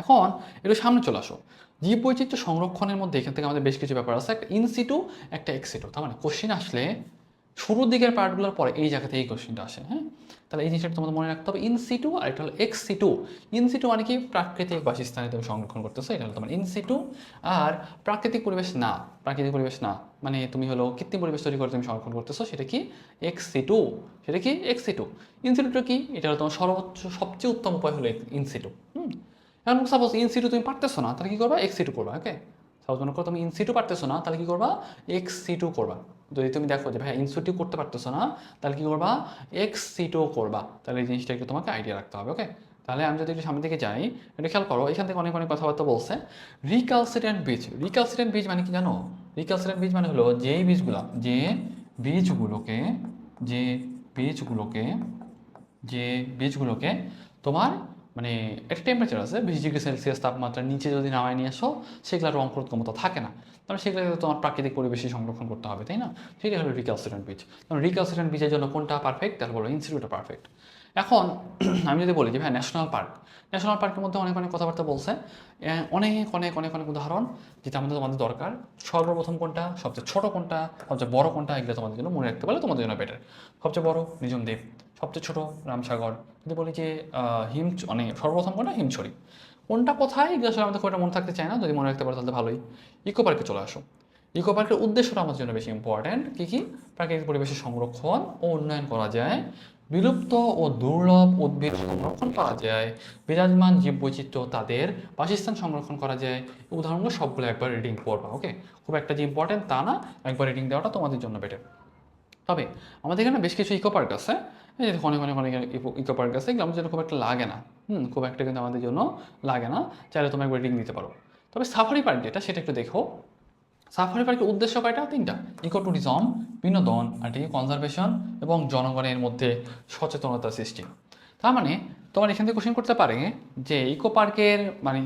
এখন একটু সামনে চলে আসো। জীব বৈচিত্র্য সংরক্ষণের মধ্যে এখান থেকে আমাদের বেশ কিছু ব্যাপার আছে, একটা ইনসিটু, একটা এক্সিটু। তার মানে কোশ্চিন আসলে শুরুর দিকের পার্টগুলোর পরে এই জায়গাতে এই কোশ্চিনটা আসে। হ্যাঁ, তাহলে এই জিনিসটা তোমাদের মনে রাখতে হবে, ইনসিটু আর এটা হলো এক্সিটু। ইনসিটু মানে কি? প্রাকৃতিক বাসস্থানে তুমি সংরক্ষণ করতেছো, এটা হলো তোমার ইনসিটু। আর প্রাকৃতিক পরিবেশ না মানে তুমি হলো কৃত্রিম পরিবেশ তৈরি করে তুমি সংরক্ষণ করতেছো, সেটা কি? এক্সিটু। ইনসিটুটা কি? এটা হলো তোমার সবচেয়ে উত্তম উপায় হলো ইনসিটু। এখন সাপোজ ইনসিটু তুমি পারতেছো না, তাহলে কি করবা? এক্সিটু করবা। ওকে, সাপোজ মনে করো তুমি ইনসিটু পারতেছো না, তাহলে কি করবা? এক্সিটু করবা। যদি তুমি দেখো যে ভাই ইনসিটু করতে পারতেছো না, তাহলে কি করবা? এক্সিটু করবা। তাহলে এই জিনিসটা একটু তোমাকে আইডিয়া রাখতে হবে। ওকে, তাহলে আমি যদি একটু সামনের দিকে যাই, এটা খেয়াল করো, এখান থেকে অনেক অনেক কথাবার্তা বলছে। রিকালসিডেন্ট বীজ মানে কি জানো? রিকালসিডেন্ট বীজ মানে হলো যে বীজগুলোকে তোমার মানে একটা টেম্পারেচার আছে 20 ডিগ্রি সেলসিয়াস তাপমাত্রার নিচে যদি নামায় নিয়ে আসো সেগুলো আর অঙ্কুরোৎ ক্ষমতা থাকে না, তাহলে সেগুলো তোমার প্রাকৃতিক পরিবেশে সংরক্ষণ করতে হবে, তাই না? সেটাই হলো রিক্যালসিট্রেন্ট বীজ। কারণ রিক্যালসিট্রেন্ট বীজের জন্য কোনটা পারফেক্ট, তাহলে বলো ইনস্টিটিউটটা পারফেক্ট। এখন আমি যদি বলি যে ভাই ন্যাশনাল পার্ক, ন্যাশনাল পার্কের মধ্যে অনেক অনেক কথাবার্তা বলছে, অনেক অনেক অনেক অনেক উদাহরণ যেটা আমাদের তোমাদের দরকার। সর্বপ্রথম কোনটা, সবচেয়ে ছোট কোনটা, সবচেয়ে বড় কোনটা, এগুলো তোমাদের জন্য মনে রাখতে পারলে তোমাদের জন্য বেটার। সবচেয়ে বড় নিঝুম দ্বীপ, সবচেয়ে ছোট রামসাগর। যদি বলি যে মানে সর্বপ্রথম কোনটা হিমছড়ি, কোনটা কোথায়, এগুলো আসলে আমাদের খুব একটা মনে থাকতে চায় না, যদি মনে রাখতে পারো তাহলে ভালোই। ইকো পার্কে চলে আসো। ইকো পার্কের উদ্দেশ্যটা আমাদের জন্য বেশি ইম্পর্ট্যান্ট। কী কী? প্রাকৃতিক পরিবেশের সংরক্ষণ ও উন্নয়ন করা যায়, বিলুপ্ত ও দুর্লভ উদ্ভিদ সংরক্ষণ করা যায়, বিরাজমান জীববৈচিত্র্য তাদের বাসস্থান সংরক্ষণ করা যায়। উদাহরণগুলো সবগুলো একবার রিডিং করবা, ওকে? খুব একটা যে ইম্পর্টেন্ট তা না, একবার রিডিং দেওয়াটা তোমাদের জন্য বেটার। তবে আমাদের এখানে বেশ কিছু ইকো পার্ক আছে, এই যে অনেক অনেক অনেক ইকো পার্ক আছে, এগুলো আমাদের জন্য খুব একটা লাগে না। খুব একটা কিন্তু আমাদের জন্য লাগে না, চাইলে তোমরা একবার রিডিং দিতে পারো। তবে সাফারি পার্ক যেটা, সেটা একটু দেখো। সাফারি পার্কের উদ্দেশ্য কয়টা? তিনটা। ইকো ট্যুরিজম, বিনোদন, আর এটি কনজারভেশন এবং জনগণের মধ্যে সচেতনতা সৃষ্টি। তার মানে তোমার এখান থেকে কোশ্চেন করতে পারে যে ইকো পার্কের মানে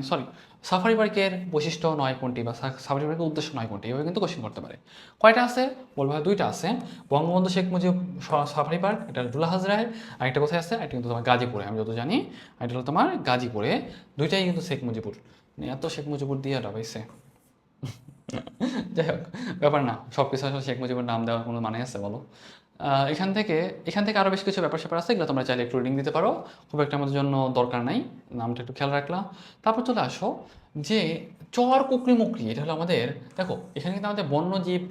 সাফারি পার্কের বৈশিষ্ট্য নয় কোনটি, বা সাফারি পার্কের উদ্দেশ্য নয় কোনটি, এভাবে কিন্তু কোশ্চেন করতে পারে। কয়টা আছে বলবো? দুইটা আছে। বঙ্গবন্ধু শেখ মুজিব সাফারি পার্ক, এটা ডুলা হাজরায়। আর একটা কোথায় আছে? এটা কিন্তু তোমার গাজীপুরে, আমি যত জানি এটা হলো তোমার গাজীপুরে। দুইটাই কিন্তু শেখ মুজিবুর, এত শেখ মুজিবুর দিয়ে ডাবাইছে। যাই হোক, ব্যাপার না, সব কিছু আসলে শেখ মুজিবুর নাম দেওয়ার কোনো মানে আছে বলো? এখান থেকে আরও বেশ কিছু ব্যাপার স্যাপার আছে, এগুলো তোমরা চাইলে একটু রিডিং দিতে পারো, খুব একটা আমাদের জন্য দরকার নাই, নামটা একটু খেয়াল রাখলাম। তারপর চলে আসো যে চর কুকরি মুকরি, এটা হলো আমাদের, দেখো এখানে কিন্তু আমাদের বন্যজীব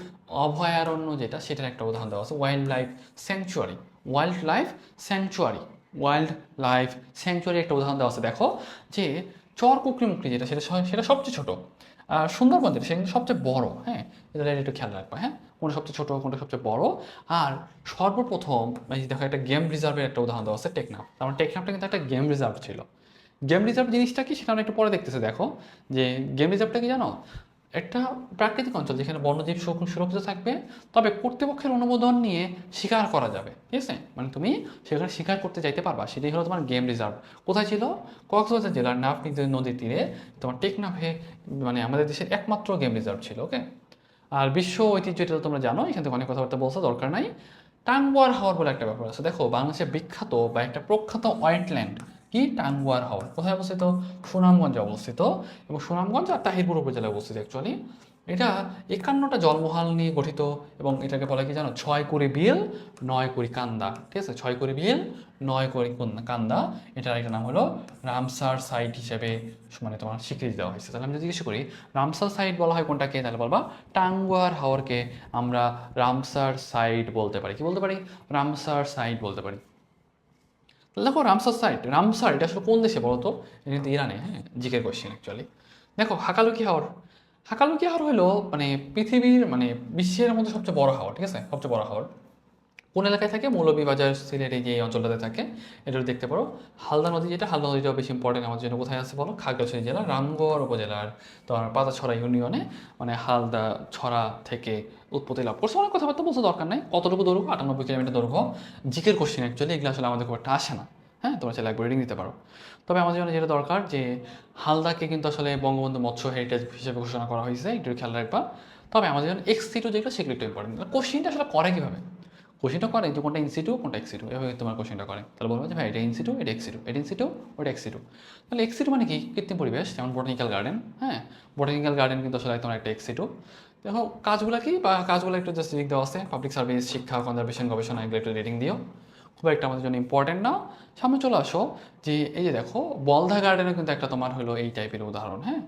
অভয়ারণ্য যেটা, সেটার একটা উদাহরণ দেওয়া আছে, wild life sanctuary. Wild life sanctuary, wild life sanctuary একটা উদাহরণ দেওয়া আছে। দেখো যে চর কুকরি মুকরি যেটা, সেটা সবচেয়ে ছোট। আর সুন্দরবন যেটা, সেটা কিন্তু সবচেয়ে বড়। হ্যাঁ, এটা একটু খেয়াল রাখবা। হ্যাঁ, কোনটা সবচেয়ে ছোট, কোনটা সবচেয়ে বড়। আর সর্বপ্রথম দেখো একটা গেম রিজার্ভের একটা উদাহরণ দেওয়া আছে, টেকনাফ। তার মানে টেকনাফটা কিন্তু একটা গেম রিজার্ভ ছিল। গেম রিজার্ভ জিনিসটা কি, সেটা আমরা একটু পরে দেখতেছি। দেখো যে গেম রিজার্ভটা কি জানো? একটা প্রাকৃতিক অঞ্চল যেখানে বন্যজীব সুরক্ষিত থাকবে, তবে কর্তৃপক্ষের অনুমোদন নিয়ে শিকার করা যাবে, ঠিক আছে? মানে তুমি সেখানে শিকার করতে যাইতে পারবা, সেটাই হলো তোমার গেম রিজার্ভ। কোথায় ছিল? কক্সবাজার জেলার নাফ নদীর তীরে তোমার টেকনাফে, মানে আমাদের দেশের একমাত্র গেম রিজার্ভ ছিল, ওকে? আর বিশ্ব ঐতিহ্য, এটা তোমরা জানো, এখান থেকে অনেক কথাবার্তা বলছে, দরকার নাই। টাঙ্গুয়ার হাওর বলে একটা ব্যাপার আছে। দেখো বাংলাদেশের বিখ্যাত বা একটা প্রখ্যাত ওয়েটল্যান্ড কি, টাঙ্গুয়ার হাওর। কোথায় অবস্থিত? সুনামগঞ্জে অবস্থিত। এবং সুনামগঞ্জ আর তাহিরপুর উপজেলায় অবস্থিত অ্যাকচুয়ালি। এটা 51টা জলমহল নিয়ে গঠিত, এবং এটাকে বলা কি জানো? 6 কুড়ি বিল 9 কুড়ি কান্দা, ঠিক আছে? 6 কুড়ি বিল 9 কুড়ি কান্দা। এটার একটা নাম হলো রামসার সাইট হিসেবে মানে তোমার স্বীকৃতি দেওয়া হয়েছে। তাহলে আমি যদি জিজ্ঞেস করি রামসার সাইট বলা হয় কোনটাকে, তাহলে বলবা টাঙ্গুয়ার হাওরকে আমরা রামসার সাইট বলতে পারি। কি বলতে পারি? রামসার সাইট বলতে পারি। দেখো রামসার সাইট, রামসার এটা আসলে কোন দেশে বলো তো? এটা কিন্তু ইরানে। হ্যাঁ, জিকের কোয়েশ্চেন অ্যাকচুয়ালি। দেখো হাকালুকি হাওর, হাকালুকি হাওর হলো মানে পৃথিবীর মানে বিশ্বের মধ্যে সবচেয়ে বড় হাওর, ঠিক আছে? সবচেয়ে বড় হাওর কোন এলাকায় থাকে? মৌলভীবাজার সিলেটে যে অঞ্চলটাতে থাকে, এটা দেখতে পারো। হালদা নদী যেটা, হালদা নদীটাও বেশি ইম্পর্টেন্ট আমাদের জন্য। কোথায় আছে বলো? খাগড়াছড়ি জেলা রামগড় উপজেলার তোমার পাতাছড়া ইউনিয়নে, মানে হালদা ছড়া থেকে উৎপত্তি লাভ করছে। অনেক কথাবার্তা বলতে দরকার নাই। কতটুকু দৈর্ঘ্য? 98 কিলোমিটার দৈর্ঘ্য। জিকের কোশ্চেন অ্যাকচুয়ালি, এগুলো আসলে আমাদের খুব একটা আসে না। হ্যাঁ, তোমরা চাইলে একবার রিডিং দিতে পারো। তবে আমাদের জন্য যেটা দরকার, যে হালদাকে কিন্তু আসলে বঙ্গবন্ধু মৎস্য হেরিটেজ হিসেবে ঘোষণা করা হয়েছে, একটু খেয়াল রাখবা। তবে আমাদের জন্য এক্সিটু যেগুলো, সেগুলো একটু ইম্পর্টেন্ট। কোশ্চেনটা আসলে করে কীভাবে? কোশ্চেনটা করে যে কোনটা ইনসিটু কোনটা এক্সিটু, এভাবে তোমার কোশ্চেনটা করে। তাহলে বলবো যে ভাই এটা ইনসিটু, এটা এক্সিটু, এটা ইনসিটু, ওটা এক্সিটু। তাহলে এক্সিটু মানে কি? কৃত্রিম পরিবেশ, যেমন বোটানিক্যাল গার্ডেন। হ্যাঁ, বোটানিক্যাল গার্ডেন কিন্তু আসলে তোমার একটা এক্সিটু। দেখো কাজগুলো কি, বা কাজগুলো একটু জাস্ট লিখ দেওয়া আছে, পাবলিক সার্ভিস, শিক্ষা, কনজারভেশন, গবেষণা, এগুলো একটু রিডিং দিও। খুব একটা আমাদের জন্য ইম্পর্টেন্ট না। সামনে চলে আসো যে এই যে দেখো বলধা গার্ডেনও কিন্তু একটা তোমার হলো এই টাইপের উদাহরণ। হ্যাঁ,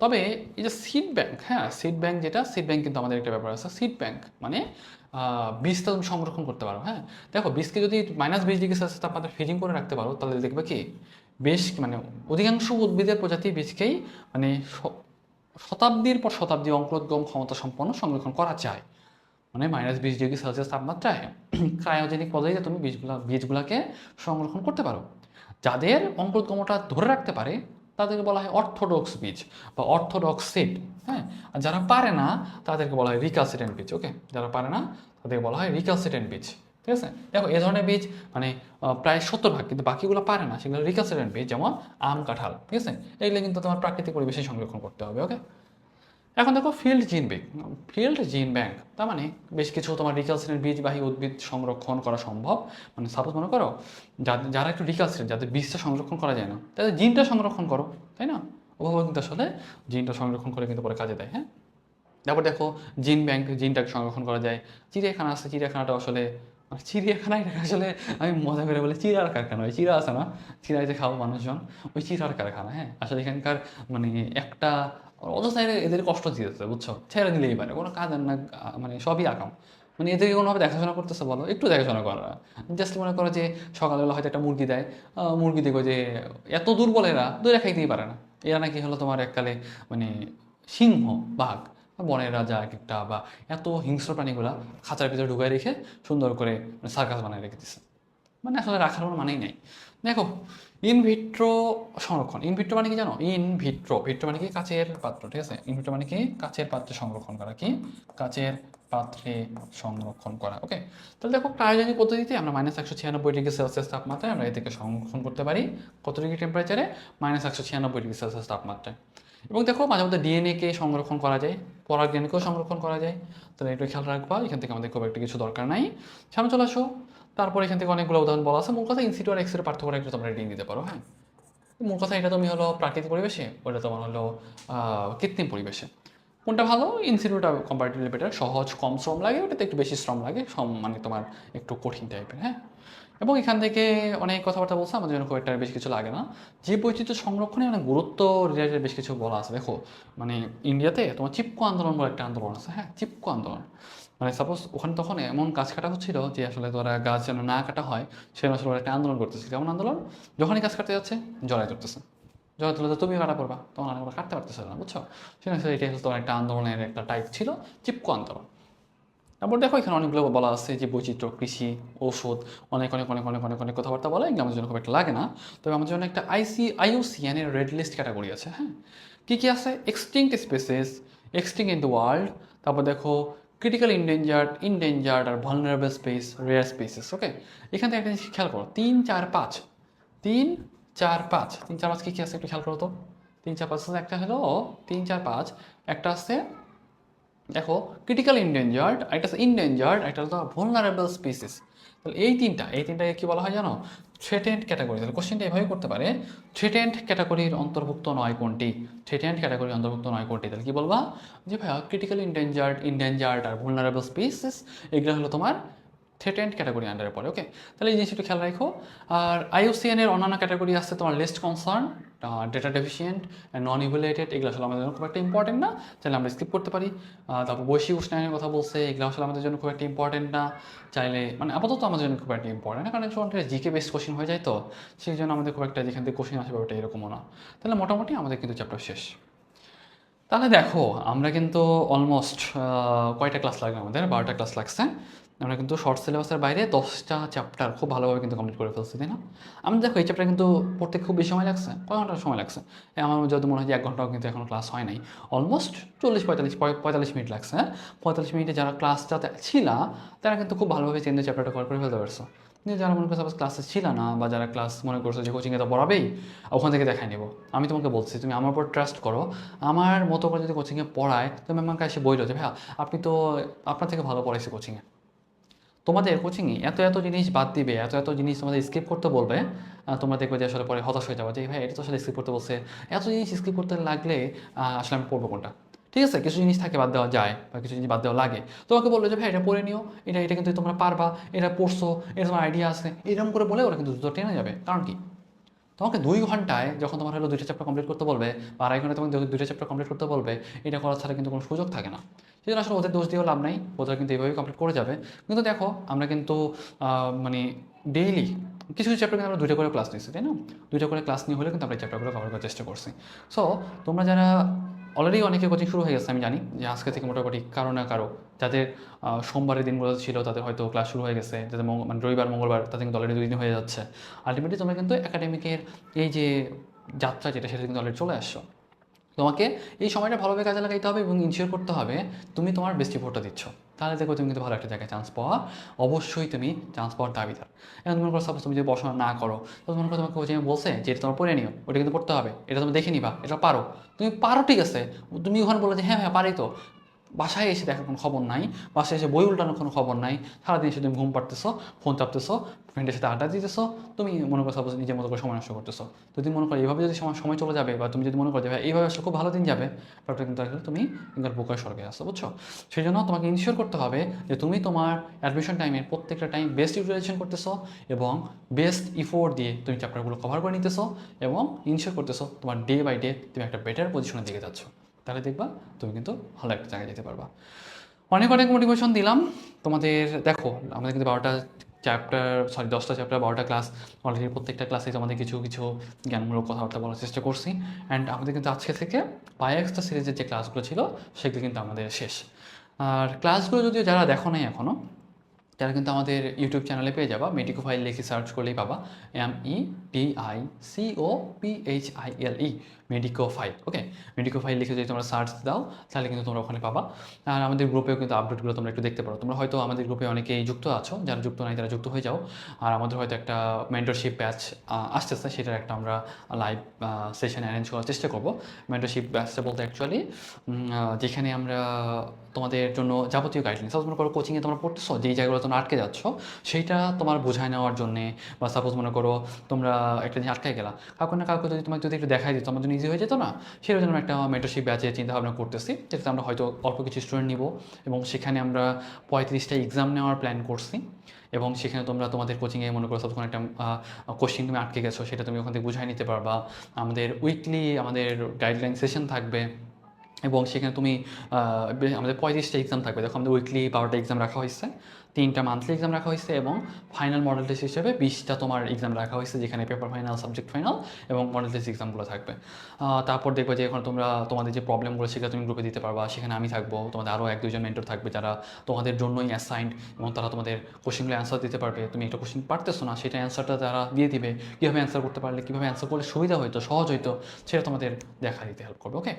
তবে এই যে সিড ব্যাংক, হ্যাঁ সিড ব্যাংক যেটা, সিড ব্যাংক কিন্তু আমাদের একটা ব্যাপার আছে। সিড ব্যাংক মানে বীজটা তুমি সংরক্ষণ করতে পারো। হ্যাঁ, দেখো বীজকে যদি -20 ডিগ্রি সেলসিয়াস তাপমাত্রা ফ্রিজিং করে রাখতে পারো, তাহলে দেখবে কি বেশ মানে অধিকাংশ উদ্ভিদের প্রজাতি বীজকেই মানে শতাব্দীর পর শতাব্দী অঙ্কুরোদ্গম ক্ষমতা সম্পন্ন সংরক্ষণ করা যায়। মানে -20 ডিগ্রি সেলসিয়াস তাপমাত্রায় ক্রায়োজেনিক পদ্ধতিতে তুমি বীজগুলাকে সংরক্ষণ করতে পারো। যাদের অঙ্কুরোদ্গমটা ধরে রাখতে পারে তাদেরকে বলা হয় অর্থোডক্স বীজ বা অর্থোডক্স সিড। হ্যাঁ, আর যারা পারে না তাদেরকে বলা হয় রিকালসিটেন্ট বীজ। ওকে, যারা পারে না তাদেরকে বলা হয় রিকালসিটেন্ট বীজ। ঠিক আছে। দেখো এই ধরনের বীজ মানে প্রায় 70 ভাগ, কিন্তু বাকিগুলো পারে না, সেগুলো রিকালসিডেন্ট বীজ, যেমন আম, কাঁঠাল। ঠিক আছে, এগুলো কিন্তু তোমার প্রাকৃতিক পরিবেশে সংরক্ষণ করতে হবে। ওকে, এখন দেখো ফিল্ড জিন ব্যাংক। ফিল্ড জিন ব্যাংক তার মানে বেশ কিছু তোমার রিকালসিডেন্ট বীজবাহী উদ্ভিদ সংরক্ষণ করা সম্ভব। মানে সাপোজ মনে করো যারা একটু রিকালসিডেন্ট, যাদের বীজটা সংরক্ষণ করা যায় না, তাদের জিনটা সংরক্ষণ করো, তাই না? ওভাবে কিন্তু আসলে জিনটা সংরক্ষণ করে কিন্তু পরে কাজে দেয়। হ্যাঁ, তারপর দেখো জিন ব্যাংক, জিনটাকে সংরক্ষণ করা যায়। চিড়িয়াখানা আছে, চিড়িয়াখানাটা আসলে মানে চিড়িয়াখানায় আসলে আমি মজা করে বলে চিড়ার কারখানা, ওই চিড়া আছে না, চিড়াই যে খাবো মানুষজন, ওই চিড়ার কারখানা। হ্যাঁ, আসলে এখানকার মানে একটা অযথায় এদের কষ্ট দিতেছে, বুঝছো, ছেড়ে দিলেই পারে, কোনো কাজ না, মানে সবই আকাম। মানে এদেরকে কোনোভাবে দেখাশোনা করতেছে বলো, একটু দেখাশোনা করা। জাস্ট মনে করো যে সকালবেলা হয়তো একটা মুরগি দেয়, মুরগি দেখো যে এত দুর্বল, এরা দূরে খাইতেই পারে না। এরা নাকি হলো তোমার এককালে মানে সিংহ, বাঘ, বনের রাজা এক একটা, বা এত হিংস্র প্রাণীগুলা খাঁচার ভিতরে ঢুকায় রেখে সুন্দর করে সার্কাস বানায় রেখে দিচ্ছে। মানে আসলে রাখার কোনো মানেই নেই। দেখো ইনভিট্রো সংরক্ষণ, ইনভিট্রো মানে কি জানো? ভিট্রো মানে কি কাচের পাত্র। ঠিক আছে, ইনভিট্রো মানে কি কাচের পাত্রে সংরক্ষণ করা, কি কাচের পাত্রে সংরক্ষণ করা। ওকে, তাহলে দেখো ক্রায়োজেনিক পদ্ধতিতে আমরা -196 ডিগ্রি সেলসিয়াস তাপমাত্রায় আমরা এদেরকে সংরক্ষণ করতে পারি। কত ডিগ্রি টেম্পারেচারে? -196 ডিগ্রি সেলসিয়াস তাপমাত্রায়। এবং দেখো মাঝে মধ্যে ডিএনএকে সংরক্ষণ করা যায়, পরাগরেণুকেও সংরক্ষণ করা যায়। তাহলে একটু খেয়াল রাখবা, এখান থেকে আমাদের খুব একটা কিছু দরকার নাই। সামনে চলে আসো। তারপর এখান থেকে অনেকগুলো উদাহরণ বলা আছে। মূল কথা ইনসিটু আর এক্সিটু পার্থক্যটা একটু তোমরা রিডিং দিতে পারো। হ্যাঁ, মূল কথা এটা তুমি হলো প্রাকৃতিক পরিবেশে, ওটা তোমার হলো কৃত্রিম পরিবেশে। কোনটা ভালো? ইনসিটুটা কম্পারেটিভলি বেটার, সহজ, কম শ্রম লাগে, ওটাতে একটু বেশি শ্রম লাগে, মানে তোমার একটু কঠিন টাইপের। হ্যাঁ, এবং এখান থেকে অনেক কথাবার্তা বলছে, আমাদের জন্য খুব একটা বেশ কিছু লাগে না। জীব বৈচিত্র্য সংরক্ষণে অনেক গুরুত্ব রিলেটেড বেশ কিছু বলা আছে। দেখো মানে ইন্ডিয়াতে তোমার চিপকো আন্দোলন বলে একটা আন্দোলন আছে। হ্যাঁ, চিপকো আন্দোলন মানে সাপোজ ওখানে তখন এমন গাছ কাটা হচ্ছিল যে আসলে তোরা গাছ যেন না কাটা হয়, সেটা আসলে ওরা একটা আন্দোলন করতেছে। কেমন আন্দোলন? যখনই গাছ কাটতে যাচ্ছে জড়াই ধরতেছে, জড়াই তুলে তো তুমি কাটা পড়বা, তখন আর ওরা কাটতে পারতেছে না, বুঝছো? সেটা এটাই হচ্ছে তোমার একটা আন্দোলনের একটা টাইপ ছিল, চিপকো আন্দোলন। তারপর দেখো এখানে অনেকগুলো বলা আছে যে বৈচিত্র্য, কৃষি, ঔষধ, অনেক অনেক অনেক অনেক অনেক অনেক কথাবার্তা বলা, এগুলো আমাদের জন্য খুব একটা লাগে না। তবে আমাদের জন্য একটা IUCN এর রেড লিস্ট ক্যাটাগরি আছে। হ্যাঁ, কী কী আছে? Extinct species, extinct in the world. তারপর দেখো ক্রিটিক্যাল ইনডেঞ্জার্ড আর ভালনারেবল স্পেস, রেয়ার স্পেসিস। ওকে, এখান থেকে একটা জিনিস খেয়াল করো, 3, 4, 5, 3, 4, 5, 3, 4, 5 কী কী আছে একটু খেয়াল করো তো। 3, 4, 5 একটা হলো 3, 4, 5, একটা আছে দেখো ক্রিটিক্যাল ইনডেঞ্জার্ড, একটা আছে ইনডেঞ্জার্ড, একটা হলো ভুলনারেবল স্পিসিস। তাহলে এই তিনটাকে কি বলা হয় জানো? Threatened category. তাহলে কোশ্চেনটা এভাবে করতে পারে, থ্রেটেন্ড ক্যাটাগরির অন্তর্ভুক্ত নয় কোনটি? থ্রেটেন্ড ক্যাটাগরির অন্তর্ভুক্ত নয় কোনটি? তাহলে কি বলবা? যে ভাইয়া ক্রিটিক্যাল ইনডেঞ্জার্ড আর ভুলনারেবল স্পিসিস, এগুলো হলো তোমার থ্রেটেন্ড ক্যাটাগরি আন্ডারে পড়ে। ওকে, তাহলে এই জিনিসটা খেয়াল রাখো। আর IUCN এর অন্যান্য ক্যাটাগরি আছে তোমার লিস্ট কনসার্ন, ডেটা ডেফিসিয়েন্ট, নন ইভ্যালুয়েটেড, এগুলো আসলে আমাদের জন্য খুব একটা ইম্পর্টেন্ট না, চাইলে আমরা স্কিপ করতে পারি। তারপর বৈশ্বিক উষ্ণায়নের কথা বলছে, এগুলো আসলে আমাদের জন্য খুব একটা ইম্পর্টেন্ট না, চাইলে মানে আপাতত আমাদের জন্য খুব একটা ইম্পর্টেন্ট না, কারণ জিকে বেস্ট কোশ্চেন হয়ে যায়, তো সেই জন্য আমাদের খুব একটা যেখান থেকে কোশ্চেন আসবে ওটা এরকমও না। তাহলে মোটামুটি আমাদের কিন্তু চ্যাপ্টার শেষ। তাহলে দেখো আমরা কিন্তু অলমোস্ট কয়টা ক্লাস লাগবে আমাদের? 12টা ক্লাস লাগছে। আমরা কিন্তু শর্ট সিলেবাসের বাইরে 10টা চ্যাপ্টার খুব ভালোভাবে কিন্তু কমপ্লিট করে ফেলছি, তাই না? আমি দেখো এই চ্যাপ্টার কিন্তু পড়তে খুব বেশি সময় লাগছে, কয় ঘন্টা সময় লাগছে? আমার যদি মনে হয় যে 1 ঘন্টাও কিন্তু এখনও ক্লাস হয় নাই, অলমোস্ট 45 মিনিট লাগছে। হ্যাঁ, 45 মিনিটে যারা ক্লাসটাতে ছিল তারা কিন্তু খুব ভালোভাবে চেঞ্জ চ্যাপ্টারটা করে ফেলতে পারছো। কিন্তু যারা মনে করছো সাপোজ ক্লাসে ছিল না, বা যারা ক্লাস মনে করছো যে কোচিংয়ে তো পড়াবেই, ওখান থেকে দেখাই নেবো, আমি তোমাকে বলছি তুমি আমার উপর ট্রাস্ট করো। আমার মতো করে যদি কোচিংয়ে পড়ায়, তুমি আমাকে এসে বইলো যে ভাইয়া আপনি তো আপনার থেকে ভালো পড়াইছে কোচিংয়ে। তোমাদের কোচিংয়ে এত এত জিনিস বাদ দিবে, এত এত জিনিস তোমাদের স্কিপ করতে বলবে, তোমরা দেখবে যে আসলে পরে হতাশ হয়ে যাবে যে ভাই এটা তো আসলে স্কিপ করতে বলছে, এত জিনিস স্কিপ করতে লাগলে আসলে আমি পড়বো কোনটা? ঠিক আছে, কিছু জিনিস থাকে বাদ দেওয়া যায়, বা কিছু জিনিস বাদ দেওয়া লাগে। তোমাকে বললো যে ভাই এটা পড়ে নিও, এটা এটা কিন্তু তোমরা পারবা, এটা পড়ছো, এটা তোমার আইডিয়া আছে, এরকম করে বলে ওরা কিন্তু দ্রুত টেনে যাবে। কারণ কি? তোমাকে 2 ঘন্টায় যখন তোমার হলো 2টা চ্যাপ্টার কমপ্লিট করতে বলবে, বা 2.5 ঘন্টায় তোমাকে 2টা চ্যাপ্টার কমপ্লিট করতে বলবে, এটা করার ছাড়া কিন্তু কোনো সুযোগ থাকে না। সেজন্য আসলে ওদের দোষ দিয়েও লাভ নাই, ওদের কিন্তু এইভাবেই কমপ্লিট করে যাবে। কিন্তু দেখো আমরা কিন্তু মানে ডেইলি কিছু কিছু চ্যাপ্টার কিন্তু আমরা 2টা করে ক্লাস নিচ্ছি, তাই না? 2টা করে ক্লাস নিয়ে হলে কিন্তু আমরা এই চ্যাপ্টারগুলো কভার করার চেষ্টা করছি। সো তোমরা যারা অলরেডি অনেকে কোচিং শুরু হয়ে গেছে, আমি জানি যে আজকে থেকে মোটামুটি কারো না কারো, যাদের সোমবারের দিনগুলো ছিল তাদের হয়তো ক্লাস শুরু হয়ে গেছে, যাদের মানে রবিবার মঙ্গলবার তাদের কিন্তু অলরেডি 2 দিন হয়ে যাচ্ছে। আলটিমেটলি তোমরা কিন্তু একাডেমিকের এই যে যাত্রা যেটা, সেটা কিন্তু অলরেডি চলে আসছো। তোমাকে এই সময়টা ভালোভাবে কাজে লাগাইতে হবে এবং ইনশিওর করতে হবে তুমি তোমার বেস্ট এফোর্টটা দিচ্ছ। তাহলে দেখো তুমি কিন্তু ভালো একটা জায়গায় চান্স পাওয়া, অবশ্যই তুমি চান্স পাওয়ার দাবিদার। এখন মনে করো সাপোজ তুমি যদি পড়াশোনা না করো, তো মনে করো তোমাকে কোচিংয়ে বলছে যে এটা তোমার পড়ে নিও, ওটা কিন্তু পড়তে হবে, এটা তুমি দেখে নিবা, এটা পারো, তুমি পারো ঠিক আছে, তুমি ওখানে বলে যে হ্যাঁ হ্যাঁ পারি, তো বাসায় এসে দেখার কোনো খবর নাই, বাসায় এসে বই উল্টানোর কোনো খবর নাই, সারাদিন এসে তুমি ঘুম পাড়তেছো, ফোন চাপতেছো, ফ্রেন্ডের সাথে আড্ডা দিতেছো, তুমি মনে করো সাপোজ নিজের মতো করে সময় নষ্ট করতেছো। তো তুমি মনে করো এইভাবে যদি সময় চলে যাবে, বা তুমি যদি মনে করো যে ভাই এইভাবে আসলে খুব ভালো দিন যাবে, তারপরে কিন্তু আসলে তুমি কিন্তু বোকার স্বর্গে আসছো, বুঝছো? সেই জন্য তোমাকে ইনশিওর করতে হবে যে তুমি তোমার অ্যাডমিশন টাইমের প্রত্যেকটা টাইম বেস্ট ইউটিলাইজেশন করতেছো এবং বেস্ট ইফোর্ট দিয়ে তুমি চ্যাপ্টারগুলো কভার করে নিতেছো এবং ইনশিওর করতেছো তোমার ডে বাই ডে তুমি একটা বেটার পজিশনের দিকে যাচ্ছ। তাহলে দেখবা তুমি কিন্তু ভালো একটা জায়গায় যেতে পারবা। অনেক অনেক মোটিভেশন দিলাম তোমাদের। দেখো আমাদের কিন্তু 12টা চ্যাপ্টার, সরি 10টা চ্যাপ্টার, 12টা ক্লাস, অলরেডি প্রত্যেকটা ক্লাসে তোমাদের কিছু কিছু জ্ঞানমূলক কথাবার্তা বলার চেষ্টা করছি। অ্যান্ড আমাদের কিন্তু আজকে থেকে বায়োএক্সট্রা সিরিজের যে ক্লাসগুলো ছিল সেগুলো কিন্তু আমাদের শেষ। আর ক্লাসগুলো যদিও যারা দেখো নাই এখনও, তারা কিন্তু আমাদের ইউটিউব চ্যানেলে পেয়ে যাবা, মেডিকো ফাইল লিখে সার্চ করলেই পাবা, MEDICOPHILE, মেডিকো ফাইল। ওকে, মেডিকো ফাইল লিখে যদি তোমরা সার্চ দাও তাহলে কিন্তু তোমরা ওখানে পাবা। আর আমাদের গ্রুপেও কিন্তু আপডেটগুলো তোমরা একটু দেখতে পারো। তোমরা হয়তো আমাদের গ্রুপে অনেকেই যুক্ত আছো, যারা যুক্ত নাই তারা যুক্ত হয়ে যাও। আর আমাদের হয়তো একটা মেন্টরশিপ ব্যাচ আসতেছে, সেটার একটা আমরা লাইভ সেশন অ্যারেঞ্জ করার চেষ্টা করবো। মেন্টরশিপ ব্যাচটা বলতে অ্যাকচুয়ালি যেখানে আমরা তোমাদের জন্য যাবতীয় গাইডলাইন, সাপোজ মনে করো কোচিংয়ে তোমরা পড়তেছো, যেই জায়গাগুলো তোমরা আটকে যাচ্ছ সেইটা তোমার বোঝায় নেওয়ার জন্যে, বা সাপোজ মনে করো তোমরা একটা জিনিস আটকে গেলা, কাউকে না কাউকে যদি তোমাকে যদি একটু দেখাই দিত আমার জন্য ইজি হয়ে যেত না, সেটার জন্য আমরা একটা মেন্টরশিপ ব্যাচের চিন্তাভাবনা করতেছি, যেটাতে আমরা হয়তো অল্প কিছু স্টুডেন্ট নিব এবং সেখানে আমরা 35টা এক্সাম নেওয়ার প্ল্যান করছি। এবং সেখানে তোমরা তোমাদের কোচিংয়ে মনে করো কোনো একটা কোশ্চিন তুমি আটকে গেছো, সেটা তুমি ওখান থেকে বুঝাই নিতে পারবা। আমাদের উইকলি আমাদের গাইডলাইন সেশন থাকবে এবং সেখানে তুমি আমাদের 35টা এক্সাম থাকবে। দেখো আমাদের উইকলি 12টা এক্সাম রাখা হয়েছে, 3টা মান্থলি এক্সাম রাখা হয়েছে এবং ফাইনাল মডেল টেস্ট হিসেবে 20টা তোমার এক্সাম রাখা হয়েছে, যেখানে পেপার ফাইনাল, সাবজেক্ট ফাইনাল এবং মডেল টেস্ট এক্সামগুলো থাকবে। তারপর দেখবে যে এখন তোমরা তোমাদের যে প্রবলেমগুলো সেগুলো তুমি গ্রুপে দিতে পারবা, সেখানে আমি থাকবো, তোমাদের আরও 1-2জন মেন্টর থাকবে যারা তোমাদের জন্যই অ্যাসাইন্ড এবং তারা তোমাদের কোশ্চেনগুলো অ্যান্সার দিতে পারবে। তুমি একটা কোশ্চেন পারতেছো না, সেটা অ্যান্সারটা তারা দিয়ে দিবে, কীভাবে অ্যান্সার করতে পারলে, কীভাবে অ্যান্সার করলে সুবিধা হতো, সহজ হতো, সেটা তোমাদের দেখা দিতে হেল্প করবে। ওকে,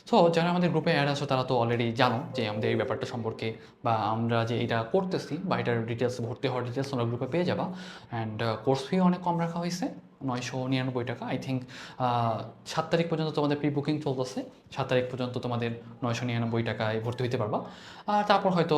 সো যারা আমাদের গ্রুপে অ্যাড আছো তারা তো অলরেডি জানো যে আমাদের এই ব্যাপারটা সম্পর্কে, বা আমরা যে এটা করতেছি বা এটার ডিটেলস, ভর্তি হওয়ার ডিটেলস তোমরা গ্রুপে পেয়ে যাবা। অ্যান্ড কোর্স ফি অনেক কম রাখা হয়েছে, 999 টাকা। আই থিঙ্ক 7 তারিখ পর্যন্ত তোমাদের প্রি বুকিং চলতেছে, 7 তারিখ পর্যন্ত তোমাদের 999 টাকায় ভর্তি হতে পারবা। আর তারপর হয়তো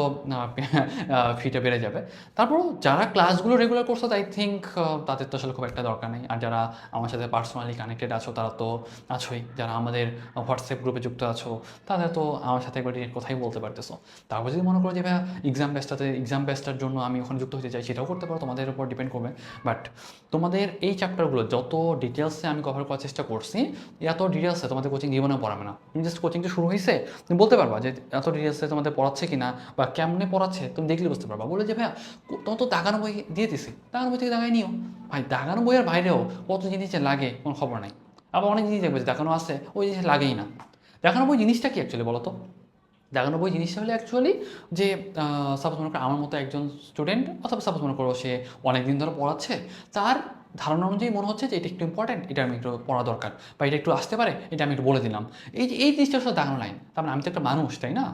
ফিটা বেড়ে যাবে। তারপর যারা ক্লাসগুলো রেগুলার করছো আই থিঙ্ক তাদের তো আসলে খুব একটা দরকার নেই। আর যারা আমার সাথে পার্সোনালি কানেক্টেড আছো তারা তো আছোই, যারা আমাদের হোয়াটসঅ্যাপ গ্রুপে যুক্ত আছো তাদের তো আমার সাথে একবার কথাই বলতে পারতেছো। তারপর যদি মনে করো যে ভাই এক্সাম ব্যাচটার জন্য আমি ওখানে যুক্ত হতে চাই, সেটাও করতে পারো, তোমাদের উপর ডিপেন্ড করবে। বাট তোমাদের এই চ্যাপ্টারগুলো যত ডিটেলসে আমি কভার করার চেষ্টা করছি, এত ডিটেলসে তোমাদের কোচিং জীবনেও পড়াবে না। তুমি জাস্ট কোচিংটা শুরু হয়েছে, তুমি বলতে পারবা যে এত ডিটেলসে তোমাদের পড়াচ্ছে কি না বা কেমনে পড়াচ্ছে, তুমি দেখলে বুঝতে পারবা। বলে যে ভাইয়া তোমার তো দাগানো বই দিয়ে দিছি, দাগানো বই থেকে দাগাই নিও। ভাই দাগানো বইয়ের বাইরেও কত জিনিস যে লাগে কোনো খবর নাই। আবার অনেক জিনিস দেখবে যে দেখানো আছে, ওই জিনিস লাগেই না। দেখানো বই জিনিসটা কি অ্যাকচুয়ালি বলো তো? দেখানো বই জিনিসটা হলে অ্যাকচুয়ালি যে সাপোজ মনে করো আমার মতো একজন স্টুডেন্ট, অথবা সাপোজ মনে করো সে অনেক দিন ধরে পড়াচ্ছে, তার ধারণা অনুযায়ী মনে হচ্ছে যে এটা একটু ইম্পর্টেন্ট, এটা আমি একটু পড়া দরকার, বা এটা একটু আসতে পারে, এটা আমি একটু বলে দিলাম। এই জিনিসটা হচ্ছে দাগানো লাইন। তার মানে আমি তো একটা মানুষ, তাই না?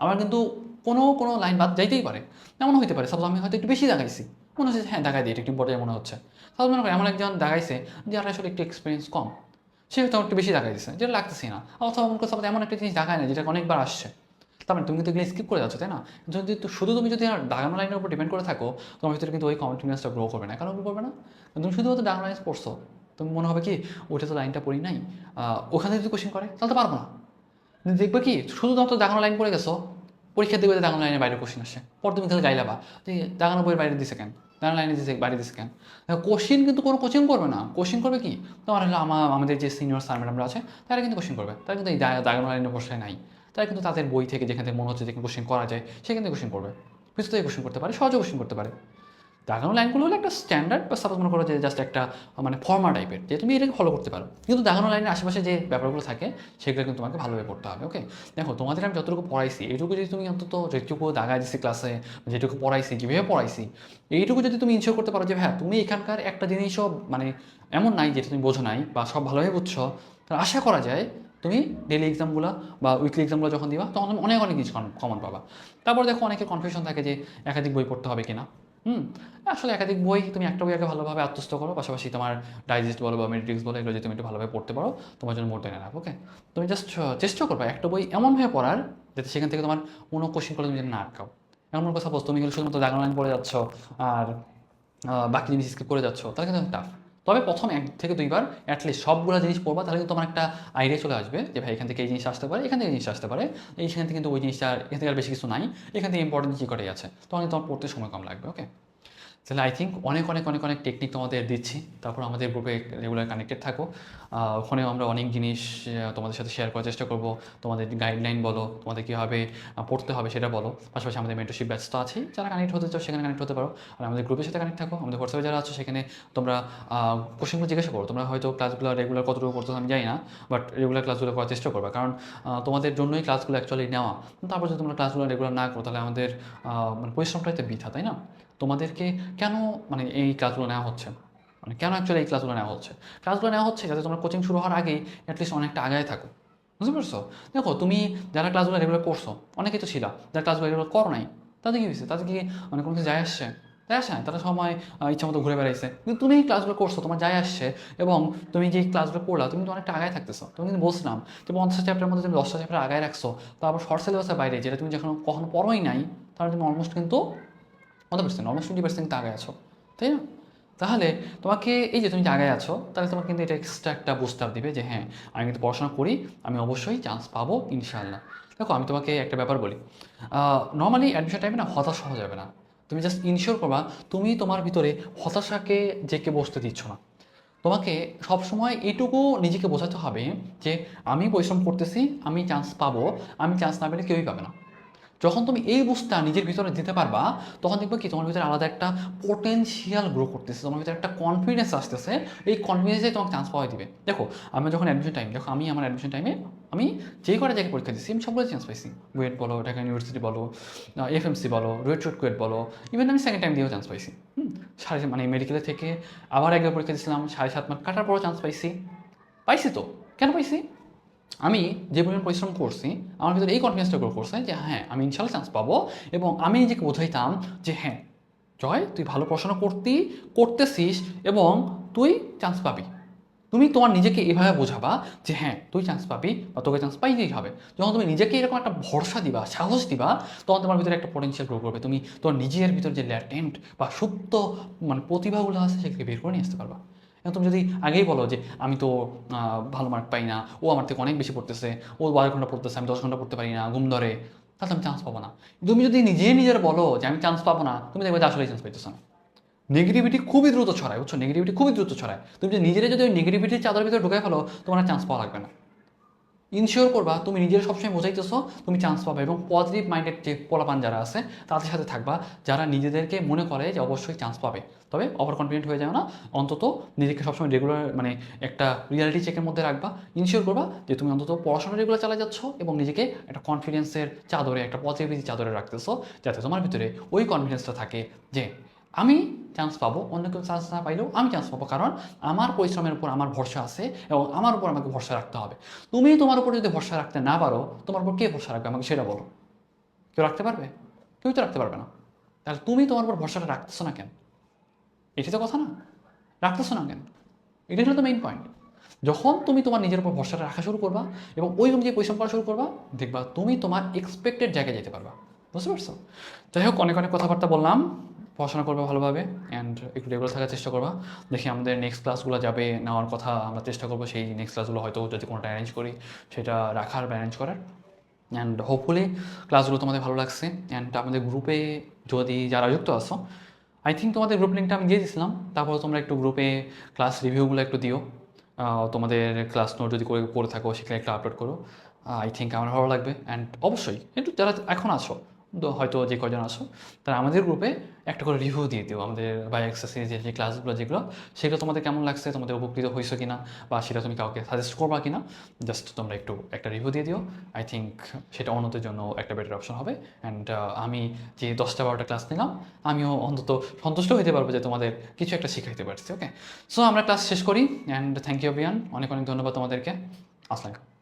আমার কিন্তু কোনো লাইন বাদ যাইতেই পারে। এমন হইতে পারে সাপোজ আমি হয়তো একটু বেশি দাগাইছি, মনে হচ্ছে হ্যাঁ দাগাই দিই, এটা একটু ইম্পর্টেন্ট মনে হচ্ছে। সাপোজ মনে করি এমন একজন দাগাইছে যার আসলে একটু এক্সপিরিয়েন্স কম, সে হয়তো একটু বেশি দাগাই দিচ্ছে, যেটা লাগতেছে না। অথবা মনে করো সাপোজ এমন একটা জিনিস দাগায় না যেটা অনেকবার আসছে, তার মানে তুমি কিন্তু এগুলো স্কিপ করে যাচ্ছ, তাই না? তুমি যদি আর দাগানো লাইনের উপর ডিপেন্ড করে থাকো, তোমার ভিতরে কিন্তু ওই কন্টিনিউয়াসটা গ্রো করবে না। কেন গ্রো করবে না? তুমি শুধুমাত্র দাগানো লাইন পড়ছো, তুমি মনে হবে কি ওইটা তো লাইনটা পড়ি নাই, ওখানে যদি কোশ্চেন করে তাহলে তো পারবো না। দেখবে কি শুধুমাত্র দাগানো লাইন পড়ে গেছো, পরীক্ষা দেবে দাগানো লাইনের বাইরে কোশ্চেন আসে, পর তুমি তাহলে গাইলাবা যে দাগানো বইয়ের বাইরে দিছে কেন, দাগানো লাইনে দিছে বাইরে দিছে কেন। কোশ্চিন কিন্তু কোনো কোচিং করবে না, কোশ্চিন করবে কি তোমার হলো আমাদের যে সিনিয়র স্যার ম্যাডামরা আছে তারা কিন্তু কোশ্চিন করবে, তারা কিন্তু এই দাগানো লাইনের বসায় নাই, তারা কিন্তু তাদের বই থেকে যেখান থেকে মনে হচ্ছে যে কোশ্চেন করা যায় সেখান থেকে কোশ্চেন করবে, কিছু থেকে কোশ্চেন করতে পারে, সহজে কোশ্চেন করতে পারে। দাগানো লাইনগুলো হলো একটা স্ট্যান্ডার্ড, বা সাপোজ মনে করো যে জাস্ট একটা মানে ফর্মা টাইপের, যে তুমি এটাকে ফলো করতে পারো। কিন্তু দাগানো লাইনের আশেপাশে যে ব্যাপারগুলো থাকে সেগুলো কিন্তু তোমাকে ভালোভাবে পড়তে হবে। ওকে, দেখো তোমাদের আমি যতটুকু পড়াইছি এইটুকু যদি তুমি অন্তত যেটুকু দাগাই দিচ্ছি ক্লাসে, যেটুকু পড়াইছি, কীভাবে পড়াইছি, এইটুকু যদি তুমি ইনশিওর করতে পারো যে হ্যাঁ তুমি এখানকার একটা জিনিসও মানে এমন নাই যেটা তুমি বোঝো নাই বা সব ভালোভাবে বুঝছো, তাহলে আশা করা যায় তুমি ডেলি এক্সামগুলো বা উইকলি এক্সামগুলো যখন দিবা তখন তুমি অনেক অনেক কিছু কমন পাবা। তারপর দেখো অনেকের কনফিউশন থাকে যে একাধিক বই পড়তে হবে কিনা। আসলে একাধিক বই তুমি একটা বই আগে ভালোভাবে আত্মস্থ করো, পাশাপাশি তোমার ডাইজেস্ট বলো বা মেট্রিক্স বলো, এগুলো যদি তুমি একটু ভালোভাবে পড়তে পারো তোমার জন্য মোর দেন এনাফ। ওকে, তুমি জাস্ট চেষ্টা করবা একটা বই এমনভাবে পড়ার যাতে সেখান থেকে তোমার কোনো কোশ্চেন করে তুমি যেন না আটকাও। এমন কথা সাপোজ তুমি কিন্তু শুধুমাত্র ডায়গোনাল লাইন পড়ে যাচ্ছ আর বাকি জিনিস স্কিপ করে যাচ্ছ, তাহলে কিন্তু টাফ। তবে প্রথম 1 থেকে 2 বার অ্যাটলিস্ট সবগুলো জিনিস পড়বা, তাহলে কিন্তু তোমার একটা আইডিয়া চলে আসবে যে ভাই এখান থেকে এই জিনিস আসতে পারে, এখান থেকে এই জিনিস আসতে পারে, এইখান থেকে কিন্তু ওই জিনিসটা এখান থেকে আর বেশি কিছু নাই, এখান থেকে ইম্পর্টেন্ট কী করে আছে, তখন কিন্তু তোমার পড়তে সময় কম লাগবে। ওকে, তাহলে আই থিঙ্ক অনেক অনেক অনেক অনেক টেকনিক তোমাদের দিচ্ছি। তারপর আমাদের গ্রুপে রেগুলার কানেক্টেড থাকো। ওখানেও আমরা অনেক জিনিস তোমাদের সাথে শেয়ার করার চেষ্টা করবো। তোমাদের গাইডলাইন বলো, তোমাদের কীভাবে পড়তে হবে সেটা বলো। পাশাপাশি আমাদের মেন্টরশিপ ব্যাচ তো আছেই, যারা কানেক্ট হতে চাও সেখানে কানেক্ট হতে পারো। আর আমাদের গ্রুপের সাথে কানেক্ট থাকো। আমাদের হোয়াটসঅ্যাপে যারা আছো সেখানে তোমরা কোশ্চেনগুলো জিজ্ঞাসা করো। তোমরা হয়তো ক্লাসগুলো রেগুলার কতটুকু করতে আমি জানি না, বাট রেগুলার ক্লাসগুলো করার চেষ্টা করবে, কারণ তোমাদের জন্যই ক্লাসগুলো অ্যাকচুয়ালি নেওয়া। তারপর যদি তোমরা ক্লাসগুলো রেগুলার না করো তাহলে আমাদের মানে পরিশ্রমটাই তো বৃথা, তাই না? তোমাদেরকে কেন মানে এই ক্লাসগুলো নেওয়া হচ্ছে, মানে কেন অ্যাকচুয়ালি এই ক্লাসগুলো নেওয়া হচ্ছে? ক্লাসগুলো নেওয়া হচ্ছে যাতে তোমরা কোচিং শুরু হওয়ার আগেই অ্যাটলিস্ট অনেকটা আগায় থাকো। বুঝতে পারছো? দেখো তুমি যারা ক্লাসগুলো রেগুলার করছো, অনেকেই তো ছিল যারা ক্লাসগুলো রেগুলার করো নাই, তাদের কী হয়েছে? তাদের কি মানে কোনো কিছু যায় আসছে? যায় আসে না, তারা সময় ইচ্ছা মতো ঘুরে বেড়াইছে। কিন্তু তুমি এই ক্লাসগুলো করছো, তোমার যায় আসছে, এবং তুমি যে ক্লাসগুলো করলা তুমি কিন্তু অনেকটা আগায় থাকতেছো। তুমি কিন্তু বলছিলাম যে 50টা চ্যাপ্টারের মধ্যে তুমি 10টা চ্যাপ্টার আগায় রাখছো, তারপর শর্ট সিলেবাসের বাইরে যেটা তুমি যখন কখনো পড়োই নাই, তাহলে তুমি অলমোস্ট কিন্তু 100%, অলমোস্ট 20% আগে আছো, তাই না? তাহলে তোমাকে এই যে তুমি যে আগে আছো, তাহলে তোমাকে কিন্তু এটা এক্সট্রা একটা বুস্টার দিবে যে হ্যাঁ, আমি কিন্তু পড়াশোনা করি, আমি অবশ্যই চান্স পাবো ইনশাআল্লাহ। দেখো আমি তোমাকে একটা ব্যাপার বলি, নর্মালি অ্যাডমিশন টাইমে না হতাশ হওয়া যাবে না। তুমি জাস্ট ইনশিওর করবা তুমি তোমার ভিতরে হতাশাকে জেঁকে বসতে দিচ্ছ না। তোমাকে সবসময় এটুকু নিজেকে বোঝাতে হবে যে আমি পরিশ্রম করতেছি, আমি চান্স পাবো, আমি চান্স না পেলে কেউই পাবে না। যখন তুমি এই বুঝটা নিজের ভিতরে দিতে পারবা, তখন দেখবে কি তোমার ভিতরে আলাদা একটা পোটেনশিয়াল গ্রো করতেছে, তোমার ভিতরে একটা কনফিডেন্স আসতেছে। এই কনফিডেন্সে তোমাকে চান্স পাওয়া দিবে। দেখো আমি যখন অ্যাডমিশন টাইম, দেখো আমি আমার অ্যাডমিশন টাইমে আমি যেই কটা জায়গায় পরীক্ষা দিচ্ছি আমি সবগুলো চান্স পাইছি। বুয়েট বলো, ঢাকা ইউনিভার্সিটি বলো, এফএমসি বলো, রুয়েট কুয়েট বলো, ইভেন আমি সেকেন্ড টাইম দিয়েও চান্স পাইছি। মানে মেডিকেলের থেকে আবার একবার পরীক্ষা দিয়েছিলাম, 7.5 মাস কাটার পরও চান্স পাইছি। পাইছি তো, কেন পাইছি? আমি যে পরিমাণ পরিশ্রম করছি, আমার ভিতরে এই কনফিডেন্সটা গ্রো করছে যে হ্যাঁ আমি ইনশাল্লাহ চান্স পাবো। এবং আমি নিজেকে বোঝাইতাম যে হ্যাঁ জয়, তুই ভালো পড়াশোনা করতেছিস এবং তুই চান্স পাবি। তুমি তোমার নিজেকে এভাবে বোঝাবা যে হ্যাঁ তুই চান্স পাবি বা তোকে চান্স পাইতেই হবে। যখন তুমি নিজেকে এরকম একটা ভরসা দিবা, সাহস দিবা, তখন তোমার ভিতরে একটা পোটেনশিয়াল গ্রো করবে। তুমি তোমার নিজের ভিতর যে ল্যাটেন্ট বা সুপ্ত মানে প্রতিভাগুলো আছে সেগুলোকে বের করে নিয়ে আসতে পারবা। এখন তুমি যদি আগেই বলো যে আমি তো ভালো মার্ক পাই না, ও আমার থেকে অনেক বেশি পড়তেছে, ও 12 ঘন্টা পড়তেছে, আমি 10 ঘন্টা পড়তে পারি না, ঘুম ধরে, তাহলে আমি চান্স পাবো না। তুমি যদি নিজের বলো যে আমি চান্স পাবো না, তুমি দেখবে যে আসলেই চান্স পাইতেছো না। নেগেটিভিটি খুবই দ্রুত ছড়ায়, বুঝছো? নেগেটিভিটি খুবই দ্রুত ছড়ায়। তুমি যদি ওই নেগেটিভিটির চাদর ভিতরে ঢুকে ফেলো, তোমার আর চান্স পাওয়া লাগবে না। ইনশিওর করবা তুমি নিজের সবসময় বোঝাইতেছো তুমি চান্স পাবে, এবং পজিটিভ মাইন্ডেড যে পোলাপান যারা আছে তাদের সাথে থাকবা, যারা নিজেদেরকে মনে করে যে অবশ্যই চান্স পাবে। তবে ওভার কনফিডেন্ট হয়ে যাও না, অন্তত নিজেকে সবসময় রেগুলার মানে একটা রিয়ালিটি চেকের মধ্যে রাখবা। ইনশিওর করবা যে তুমি অন্তত পড়াশোনা রেগুলার চালা যাচ্ছ এবং নিজেকে একটা কনফিডেন্সের চাদরে, একটা পজিটিভিটি চাদরে রাখতেছো, যাতে তোমার ভিতরে ওই কনফিডেন্সটা থাকে যে আমি চান্স পাবো, অন্য কেউ চান্স না পাইলেও আমি চান্স পাবো, কারণ আমার পরিশ্রমের উপর আমার ভরসা আছে এবং আমার উপর আমাকে ভরসা রাখতে হবে। তুমি তোমার উপর যদি ভরসা রাখতে না পারো, তোমার উপর কে ভরসা রাখবে আমাকে সেটা বলো? কেউ রাখতে পারবে? কেউ তো রাখতে পারবে না। তাহলে তুমি তোমার উপর ভরসাটা রাখতেছো না কেন? এটি তো কথা না, রাখতেছো না কেন? এটাই হলো তো মেইন পয়েন্ট। যখন তুমি তোমার নিজের উপর ভরসাটা রাখা শুরু করবা এবং ওই অনুযায়ী পরিশ্রম করা শুরু করবা, দেখবা তুমি তোমার এক্সপেক্টেড জায়গায় যেতে পারবা। বুঝতে পারছো? যাই হোক, অনেক অনেক কথাবার্তা বললাম। পড়াশোনা করবে ভালোভাবে অ্যান্ড একটু রেগুলার থাকার চেষ্টা করবা। দেখি আমাদের নেক্সট ক্লাসগুলো যাবে নেওয়ার কথা, আমরা চেষ্টা করবো সেই নেক্সট ক্লাসগুলো হয়তো যদি কোনোটা অ্যারেঞ্জ করি সেটা রাখার বা অ্যারেঞ্জ করার। অ্যান্ড হোপফুলি ক্লাসগুলো তোমাদের ভালো লাগছে। অ্যান্ড আমাদের গ্রুপে যদি যারা যুক্ত আছো, আই থিঙ্ক তোমাদের গ্রুপ লিঙ্কটা আমি দিয়ে দিয়েছিলাম, তারপর তোমরা একটু গ্রুপে ক্লাস রিভিউগুলো একটু দিও। তোমাদের ক্লাস নোট যদি করে থাকো সেখানে একটু আপলোড করো। আই থিঙ্ক আমার ভালো লাগবে। অ্যান্ড অবশ্যই একটু যারা এখন আছো, হয়তো যে কজন আছো, তারা আমাদের গ্রুপে একটা করে রিভিউ দিয়ে দিও আমাদের বাই এক্সারসাইজ যে ক্লাসগুলো যেগুলো, সেগুলো তোমাদের কেমন লাগছে, তোমাদের উপকৃত হয়েছে কিনা, বা সেটা তুমি কাউকে সাজেস্ট করবা কিনা, জাস্ট তোমরা একটু একটা রিভিউ দিয়ে দিও। আই থিঙ্ক সেটা অন্যদের জন্য একটা বেটার অপশন হবে। অ্যান্ড আমি যে 10টা-12টা ক্লাস নিলাম, আমিও অন্তত সন্তুষ্ট হতে পারবো যে তোমাদের কিছু একটা শিখাইতে পারছি। ওকে, সো আমরা ক্লাস শেষ করি। অ্যান্ড থ্যাংক ইউ বিয়ান, অনেক অনেক ধন্যবাদ তোমাদেরকে। আসসালামু আলাইকুম।